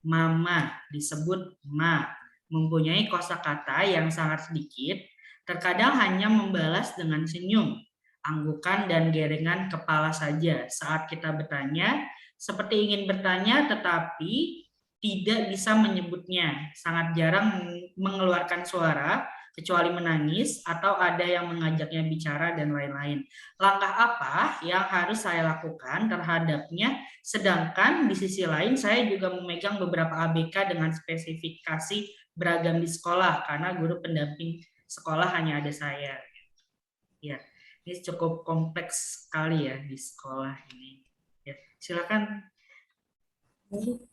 mama disebut ma, mempunyai kosakata yang sangat sedikit, terkadang hanya membalas dengan senyum, anggukan dan gerengan kepala saja saat kita bertanya, seperti ingin bertanya tetapi tidak bisa menyebutnya, sangat jarang mengeluarkan suara kecuali menangis atau ada yang mengajaknya bicara dan lain-lain. Langkah apa yang harus saya lakukan terhadapnya? Sedangkan di sisi lain saya juga memegang beberapa ABK dengan spesifikasi beragam di sekolah karena guru pendamping sekolah hanya ada saya. Ya, ini cukup kompleks sekali ya di sekolah ini. Ya, silakan. Oke,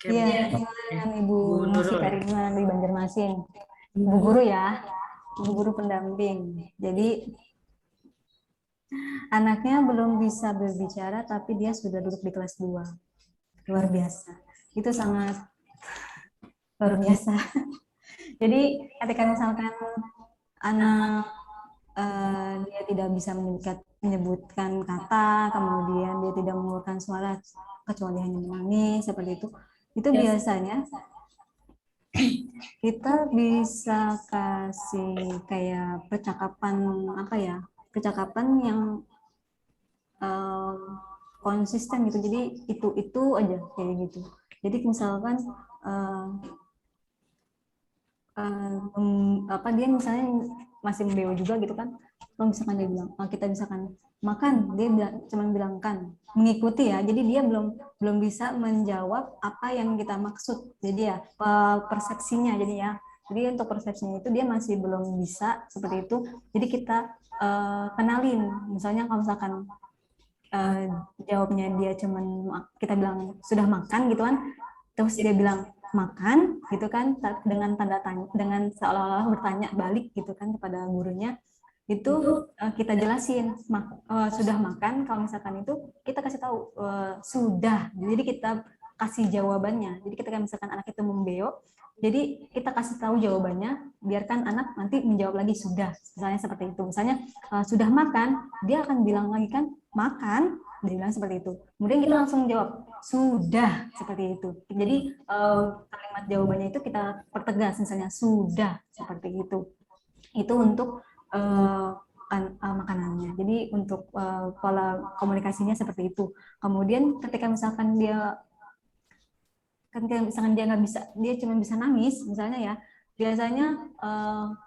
Iya, Iya. dengan Ibu Bu Nosi Nurul ya. Karina di Banjarmasin. Ibu guru ya, ibu guru pendamping. Jadi anaknya belum bisa berbicara tapi dia sudah duduk di kelas 2. Luar biasa. Itu sangat luar biasa. Jadi ketika misalkan anak dia tidak bisa menyebutkan kata, kemudian dia tidak mengeluarkan suara kecuali hanya menangis seperti itu biasanya kita bisa kasih kayak percakapan apa ya, percakapan yang konsisten gitu. Jadi itu aja kayak gitu. Jadi misalkan apa dia misalnya masih membeo juga gitu kan, kalau misalkan dia bilang kita misalkan makan, dia cuma bilang kan, mengikuti ya, jadi dia belum bisa menjawab apa yang kita maksud, jadi ya persepsinya, jadi untuk persepsinya itu dia masih belum bisa seperti itu. Jadi kita kenalin, misalnya kalau misalkan jawabnya dia cuman kita bilang sudah makan gitu kan, terus dia bilang makan gitu kan, dengan tanda tanya, dengan seolah-olah bertanya balik gitu kan kepada gurunya, itu kita jelasin sudah makan. Kalau misalkan itu kita kasih tahu sudah, jadi kita kasih jawabannya. Jadi ketika misalkan anak itu membeo, jadi kita kasih tahu jawabannya, biarkan anak nanti menjawab lagi sudah, misalnya seperti itu. Misalnya sudah makan, dia akan bilang lagi kan makan, dia bilang seperti itu. Kemudian kita langsung jawab sudah, seperti itu. Jadi kalimat jawabannya itu kita pertegas, misalnya sudah, seperti itu. Itu untuk makanannya. Jadi untuk pola komunikasinya seperti itu. Kemudian ketika misalkan dia nggak bisa, dia cuma bisa nangis misalnya ya, biasanya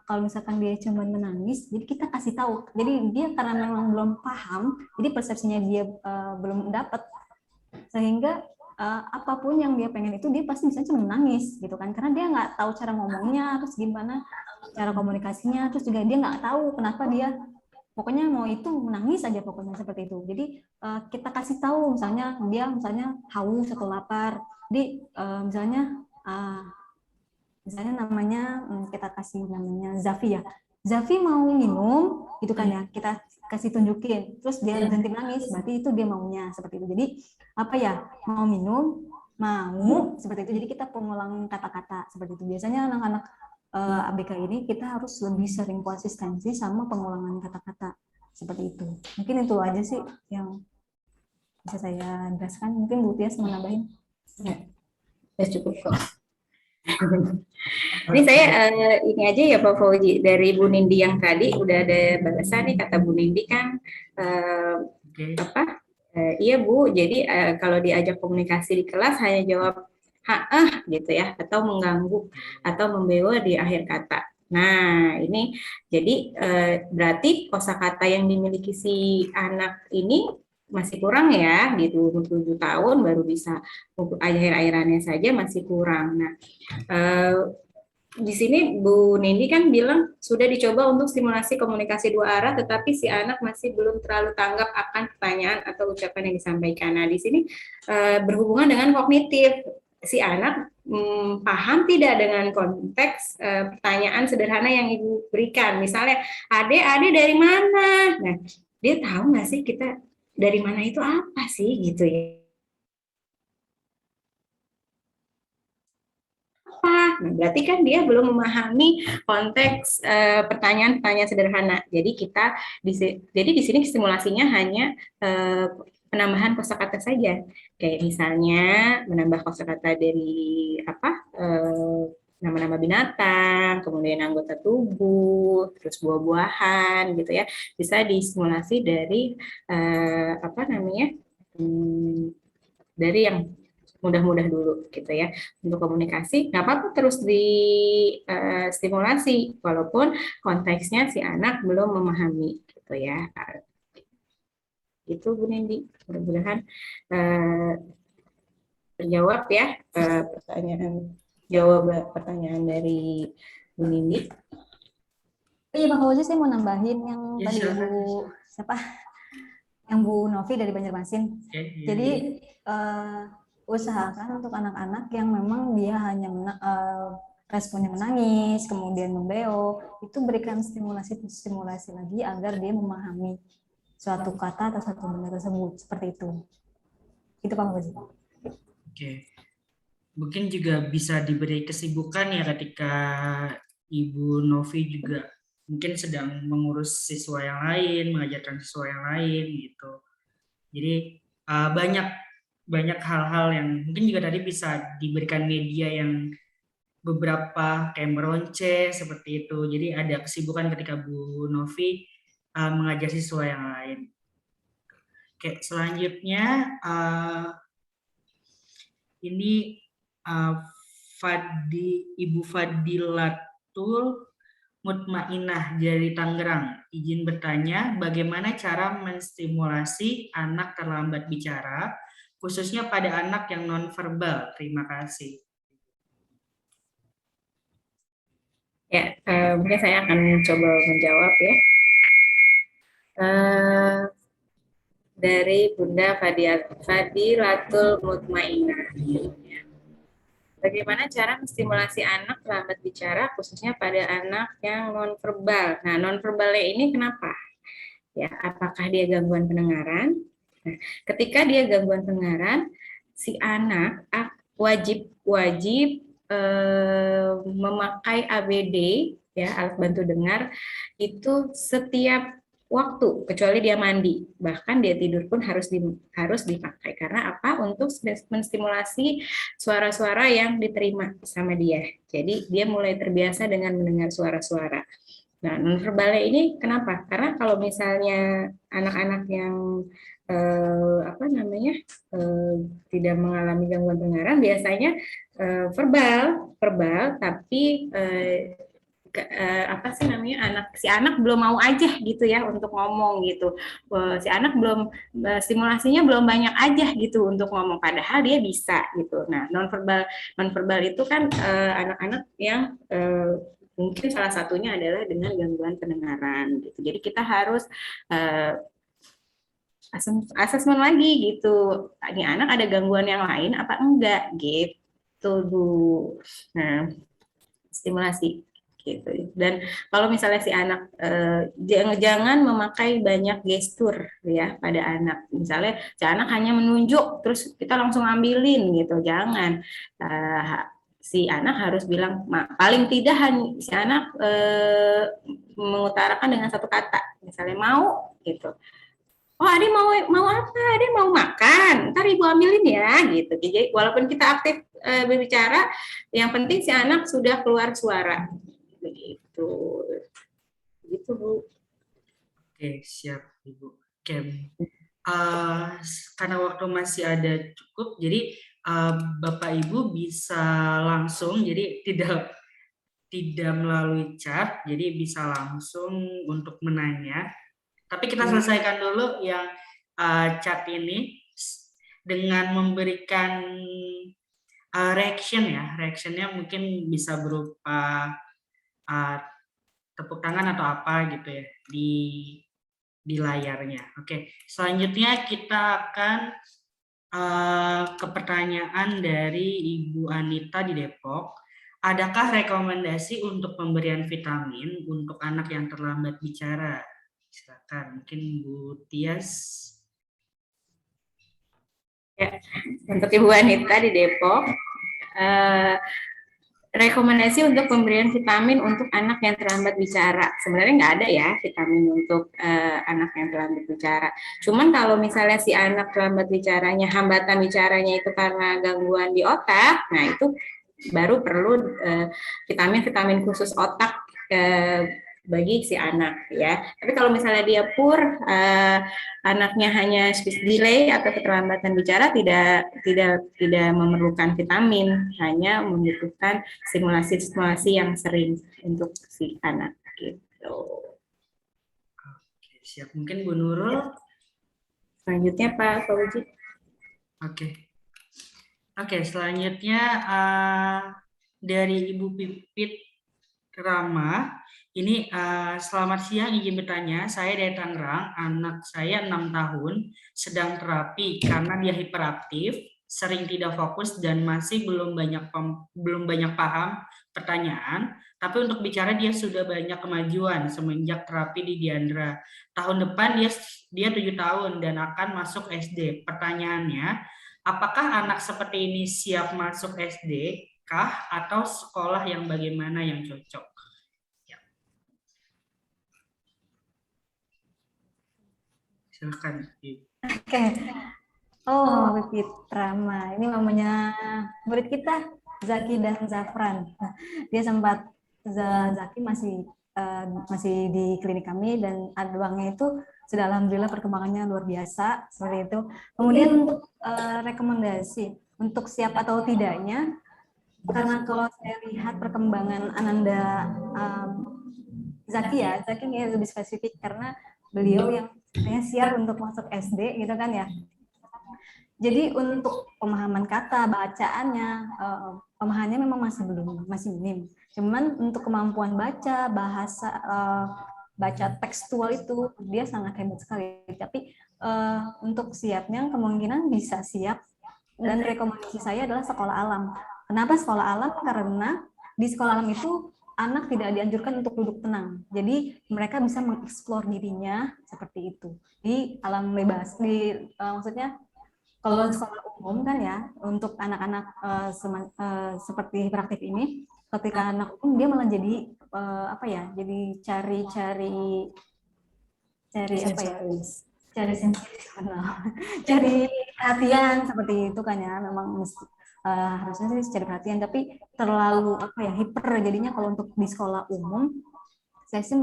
kalau misalkan dia cuma menangis, jadi kita kasih tahu, jadi dia karena memang belum paham, jadi persepsinya dia belum dapat, sehingga apapun yang dia pengen itu dia pasti bisa cuma menangis gitu kan, karena dia nggak tahu cara ngomongnya, terus gimana cara komunikasinya, terus juga dia nggak tahu kenapa dia pokoknya mau itu menangis aja pokoknya seperti itu. Jadi kita kasih tahu, misalnya dia misalnya haus atau lapar, jadi misalnya namanya kita kasih namanya Zafi ya, Zafi mau minum gitu kan ya, kita kasih tunjukin, terus dia berhenti nangis, berarti itu dia maunya seperti itu. Jadi apa ya, mau minum, mau seperti itu. Jadi kita pengulang kata-kata seperti itu. Biasanya anak-anak ABK ini kita harus lebih sering konsistensi sama pengulangan kata-kata seperti itu. Mungkin itu aja sih yang bisa saya jelaskan. Mungkin Bu Tias mau nambahin? Ya cukup kok. Ini saya ini aja ya Pak Fauzi, dari Bu Nindi yang tadi udah ada balasan nih, kata Bu Nindi kan iya Bu, jadi kalau diajak komunikasi di kelas hanya jawab gitu ya, atau mengganggu atau membawa di akhir kata. Nah ini jadi berarti kosakata yang dimiliki si anak ini masih kurang ya, gitu, 7 tahun baru bisa, akhir-akhirannya saja masih kurang. Nah di sini Bu Nindi kan bilang sudah dicoba untuk stimulasi komunikasi 2 arah, tetapi si anak masih belum terlalu tanggap akan pertanyaan atau ucapan yang disampaikan. Nah di sini berhubungan dengan kognitif, si anak paham tidak dengan konteks pertanyaan sederhana yang Ibu berikan. Misalnya, Ade dari mana? Nah, dia tahu nggak sih kita dari mana itu apa sih gitu ya? Nah, berarti kan dia belum memahami konteks pertanyaan-pertanyaan sederhana. Jadi di sini simulasinya hanya penambahan kosakata saja. Kayak misalnya menambah kosakata dari nama-nama binatang, kemudian anggota tubuh, terus buah-buahan gitu ya. Bisa disimulasi dari dari yang mudah-mudah dulu gitu ya. Untuk komunikasi nggak apa-apa terus di stimulasi walaupun konteksnya si anak belum memahami gitu ya. Itu Bu Nindi, mudah-mudahan terjawab ya pertanyaan jawab pertanyaan dari Bu Nindi. Iya Bang Fauzi, saya mau nambahin yang Ya, tadi silakan. Ibu siapa? Yang Bu Novi dari Banjarmasin. Oke, ya. Jadi usahakan untuk anak-anak yang memang dia hanya responnya menangis, kemudian membeo, itu berikan stimulasi lagi agar dia memahami suatu kata atau suatu benda tersebut, seperti itu. Itu Pak Fauzi. Oke. Mungkin juga bisa diberi kesibukan ya ketika Ibu Novi juga mungkin sedang mengurus siswa yang lain, mengajarkan siswa yang lain gitu. Jadi banyak banyak hal-hal yang mungkin juga tadi bisa diberikan media yang beberapa kayak meronce seperti itu. Jadi ada kesibukan ketika Bu Novi mengajar siswa yang lain. Oke, selanjutnya ini Ibu Fadilatul Mutmainah dari Tangerang. Izin bertanya, bagaimana cara menstimulasi anak terlambat bicara, khususnya pada anak yang nonverbal? Terima kasih. Ya, mungkin saya akan coba menjawab ya. Dari Bunda Fadilatul Mutmainah. Bagaimana cara menstimulasi anak terlambat bicara, khususnya pada anak yang nonverbal. Nah, nonverbalnya ini kenapa? Ya, apakah dia gangguan pendengaran? Nah, ketika dia gangguan pendengaran, si anak wajib memakai ABD, ya, alat bantu dengar, itu setiap waktu, kecuali dia mandi, bahkan dia tidur pun harus dipakai. Karena apa? Untuk menstimulasi suara-suara yang diterima sama dia. Jadi dia mulai terbiasa dengan mendengar suara-suara. Nah, nonverbalnya ini kenapa? Karena kalau misalnya anak-anak yang tidak mengalami gangguan pendengaran, biasanya verbal, tapi si anak belum mau aja gitu ya untuk ngomong gitu. Si anak belum stimulasinya belum banyak aja gitu untuk ngomong, padahal dia bisa gitu. Nah, nonverbal itu kan anak-anak yang mungkin salah satunya adalah dengan gangguan pendengaran gitu. Jadi kita harus asesmen lagi gitu. Ini anak ada gangguan yang lain apa enggak gitu, Bu. Nah, stimulasi gitu. Dan kalau misalnya si anak jangan memakai banyak gestur ya pada anak. Misalnya si anak hanya menunjuk terus kita langsung ambilin gitu. Jangan. Si anak harus bilang paling tidak si anak mengutarakan dengan satu kata. Misalnya mau gitu. Oh, Ade mau apa? Ade mau makan. Ntar ibu ambilin ya, gitu. Jadi walaupun kita aktif berbicara, yang penting si anak sudah keluar suara. Begitu. Gitu, Bu. Oke, siap, Ibu. Oke, karena waktu masih ada cukup, jadi Bapak Ibu bisa langsung, jadi tidak melalui chat, jadi bisa langsung untuk menanya. Tapi kita selesaikan dulu yang chat ini dengan memberikan reaction ya. Reactionnya mungkin bisa berupa tepuk tangan atau apa gitu ya di layarnya. Oke, selanjutnya kita akan ke pertanyaan dari Ibu Anita di Depok. Adakah rekomendasi untuk pemberian vitamin untuk anak yang terlambat bicara? Silakan, mungkin Bu Tias. Ya, untuk Ibu Anita di Depok, rekomendasi untuk pemberian vitamin untuk anak yang terlambat bicara. Sebenarnya nggak ada ya vitamin untuk anak yang terlambat bicara. Cuman kalau misalnya si anak terlambat bicaranya, hambatan bicaranya itu karena gangguan di otak, nah itu baru perlu vitamin khusus otak bagi si anak ya. Tapi kalau misalnya dia anaknya hanya speech delay atau keterlambatan bicara, tidak memerlukan vitamin, hanya membutuhkan stimulasi yang sering untuk si anak gitu. Oke, siap. Mungkin Bu Nurul. Selanjutnya Pak Fauzi. Oke, selanjutnya dari Ibu Pipit Rama. Ini selamat siang, izin bertanya. Saya dari Tangerang, anak saya 6 tahun, sedang terapi karena dia hiperaktif, sering tidak fokus dan masih belum banyak paham pertanyaan. Tapi untuk bicara dia sudah banyak kemajuan semenjak terapi di Diandra. Tahun depan dia 7 tahun dan akan masuk SD. Pertanyaannya, apakah anak seperti ini siap masuk SD kah atau sekolah yang bagaimana yang cocok? Silakan. Oke. Oh, Pipit Rama. Ini namanya murid kita, Zaki dan Zafran. Dia sempat, Zaki masih di klinik kami dan abangnya itu sudah alhamdulillah perkembangannya luar biasa seperti itu. Kemudian untuk rekomendasi untuk siap atau tidaknya, karena kalau saya lihat perkembangan Ananda Zaki ini lebih spesifik karena beliau yang siap untuk masuk SD gitu kan ya. Jadi untuk pemahaman kata, bacaannya, pemahamannya memang masih minim. Cuman untuk kemampuan baca, bahasa, baca tekstual itu dia sangat hebat sekali. Tapi untuk siapnya kemungkinan bisa siap, dan rekomendasi saya adalah sekolah alam. Kenapa sekolah alam? Karena di sekolah alam itu anak tidak dianjurkan untuk duduk tenang. Jadi mereka bisa mengeksplor dirinya seperti itu di alam bebas. Maksudnya kalau sekolah umum kan ya, untuk anak-anak seperti hiperaktif ini, ketika anak umum dia malah jadi jadi cari sensasional, cari perhatian seperti itu kan ya. Memang harusnya sih cari perhatian, tapi terlalu hiper. Jadinya kalau untuk di sekolah umum, saya sih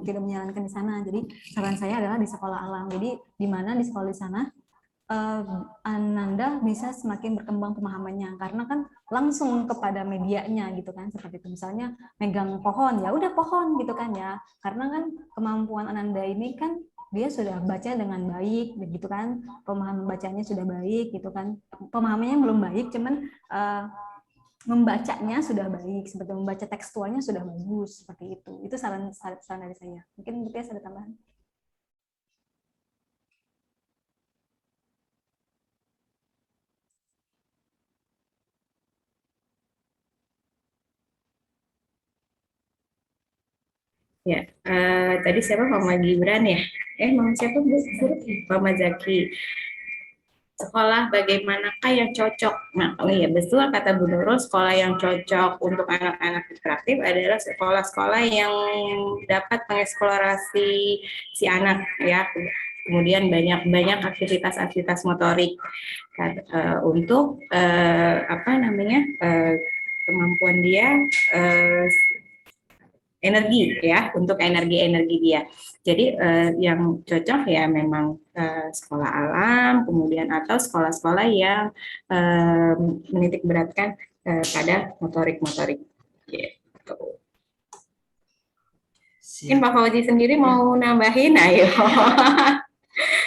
tidak menyarankan di sana. Jadi saran saya adalah di sekolah alam. Jadi di mana di sekolah di sana Ananda bisa semakin berkembang pemahamannya, karena kan langsung kepada medianya gitu kan, seperti itu. Misalnya megang pohon, ya udah pohon gitu kan ya, karena kan kemampuan Ananda ini kan dia sudah baca dengan baik begitu kan, pemahaman bacanya sudah baik gitu kan, pemahamannya belum baik cuman membacanya sudah baik, seperti membaca tekstualnya sudah bagus, seperti itu saran dari saya. Mungkin Butia ada tambahan. Ya, tadi siapa, Mama Gibran ya? Mama siapa Bu? Mama Zaki. Sekolah bagaimanakah yang cocok? Nah, oh iya betul kata Bu Nurul, sekolah yang cocok untuk anak-anak hiperaktif adalah sekolah-sekolah yang dapat mengeksplorasi si anak ya. Kemudian banyak aktivitas-aktivitas motorik untuk kemampuan dia energi ya, untuk energi dia. Jadi yang cocok ya memang sekolah alam, kemudian atau sekolah-sekolah yang menitik beratkan pada motorik gitu. Mungkin Pak Fauzi sendiri mau nambahin, ayo.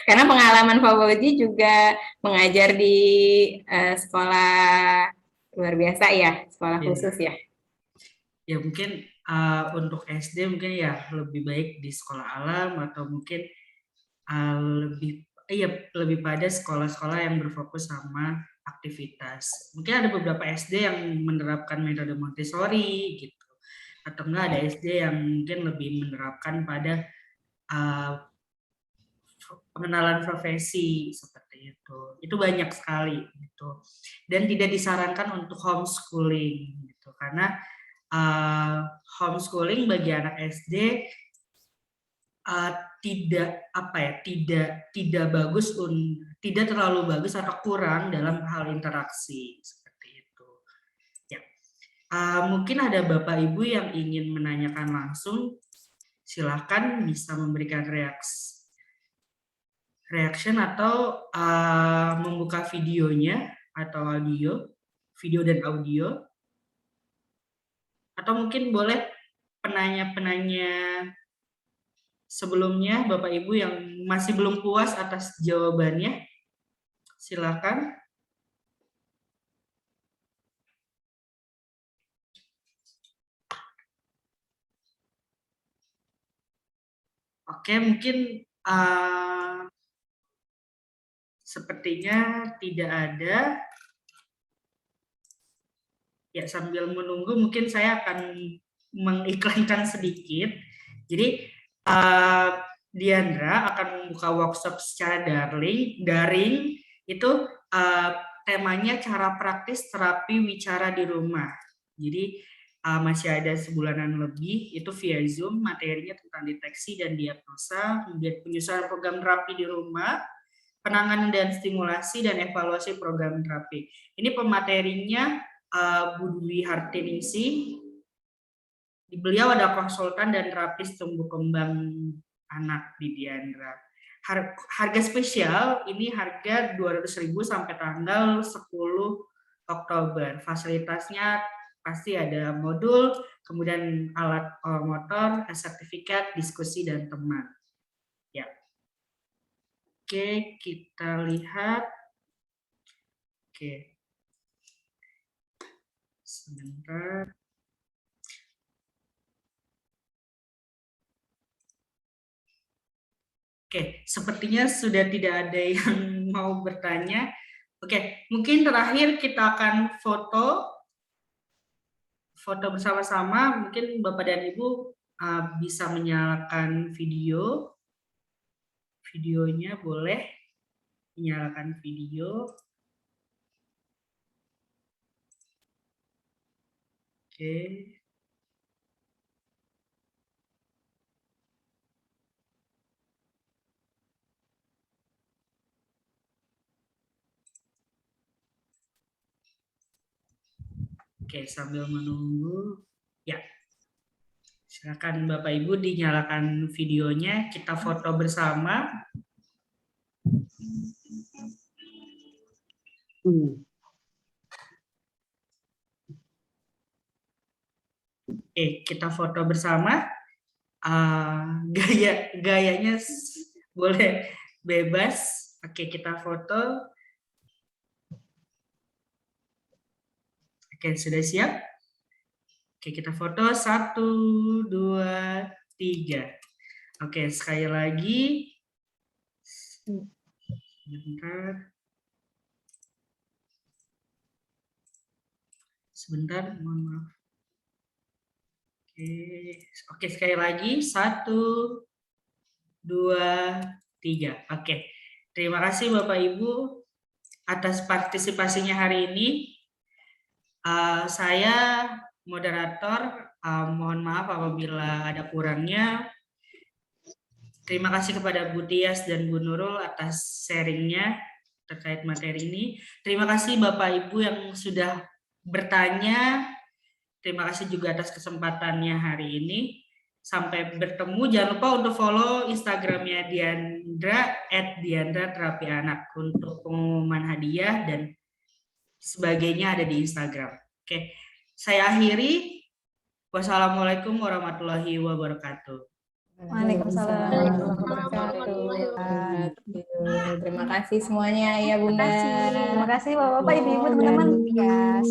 Karena pengalaman Pak Fauzi juga mengajar di sekolah luar biasa ya, sekolah khusus ya. Ya mungkin untuk SD mungkin ya lebih baik di sekolah alam, atau mungkin lebih pada sekolah-sekolah yang berfokus sama aktivitas. Mungkin ada beberapa SD yang menerapkan metode Montessori gitu, atau enggak ada SD yang mungkin lebih menerapkan pada pengenalan profesi seperti itu. Itu banyak sekali gitu. Dan tidak disarankan untuk homeschooling gitu, karena homeschooling bagi anak SD tidak bagus, tidak terlalu bagus atau kurang dalam hal interaksi seperti itu. Ya, mungkin ada Bapak Ibu yang ingin menanyakan langsung, silakan bisa memberikan reaction atau membuka videonya atau video dan audio. Atau mungkin boleh penanya-penanya sebelumnya, Bapak Ibu yang masih belum puas atas jawabannya, silakan. Oke, mungkin sepertinya tidak ada. Ya, sambil menunggu mungkin saya akan mengiklankan sedikit. Jadi Diandra akan membuka workshop secara daring itu temanya cara praktis terapi wicara di rumah. Jadi masih ada sebulanan lebih, itu via Zoom, materinya tentang deteksi dan diagnosa, kemudian penyusunan program terapi di rumah, penanganan dan stimulasi, dan evaluasi program terapi. Ini pematerinya Bu Dwi Hartiningsih. Beliau ada konsultan dan terapis tumbuh kembang anak di Diandra. Harga spesial ini harga 200.000 sampai tanggal 10 Oktober. Fasilitasnya pasti ada modul, kemudian alat motor, sertifikat, diskusi, dan teman. Ya. Oke, kita lihat. Oke. Sebentar. Oke, sepertinya sudah tidak ada yang mau bertanya. Oke, mungkin terakhir kita akan foto bersama-sama. Mungkin Bapak dan Ibu bisa menyalakan videonya, boleh menyalakan video. Oke. Oke, sambil menunggu, ya, silakan Bapak Ibu dinyalakan videonya, kita foto bersama. Oke, kita foto bersama. Gayanya boleh bebas. Oke, kita foto. Oke, sudah siap? Oke, kita foto 1, 2, 3. Oke, sekali lagi. Sebentar, mohon maaf. Oke, sekali lagi. 1, 2, 3. Oke, terima kasih Bapak Ibu atas partisipasinya hari ini. Saya moderator, mohon maaf apabila ada kurangnya. Terima kasih kepada Bu Tias dan Bu Nurul atas sharingnya terkait materi ini. Terima kasih Bapak Ibu yang sudah bertanya. Terima kasih juga atas kesempatannya hari ini. Sampai bertemu. Jangan lupa untuk follow Instagramnya Diandra @diandra_terapi_anak untuk pengumuman hadiah dan sebagainya ada di Instagram. Oke, saya akhiri. Wassalamualaikum warahmatullahi wabarakatuh. Waalaikumsalam warahmatullahi wabarakatuh. Terima kasih semuanya ya Bunda. Terima kasih Bapak-bapak, Ibu-ibu, teman-teman. Yes.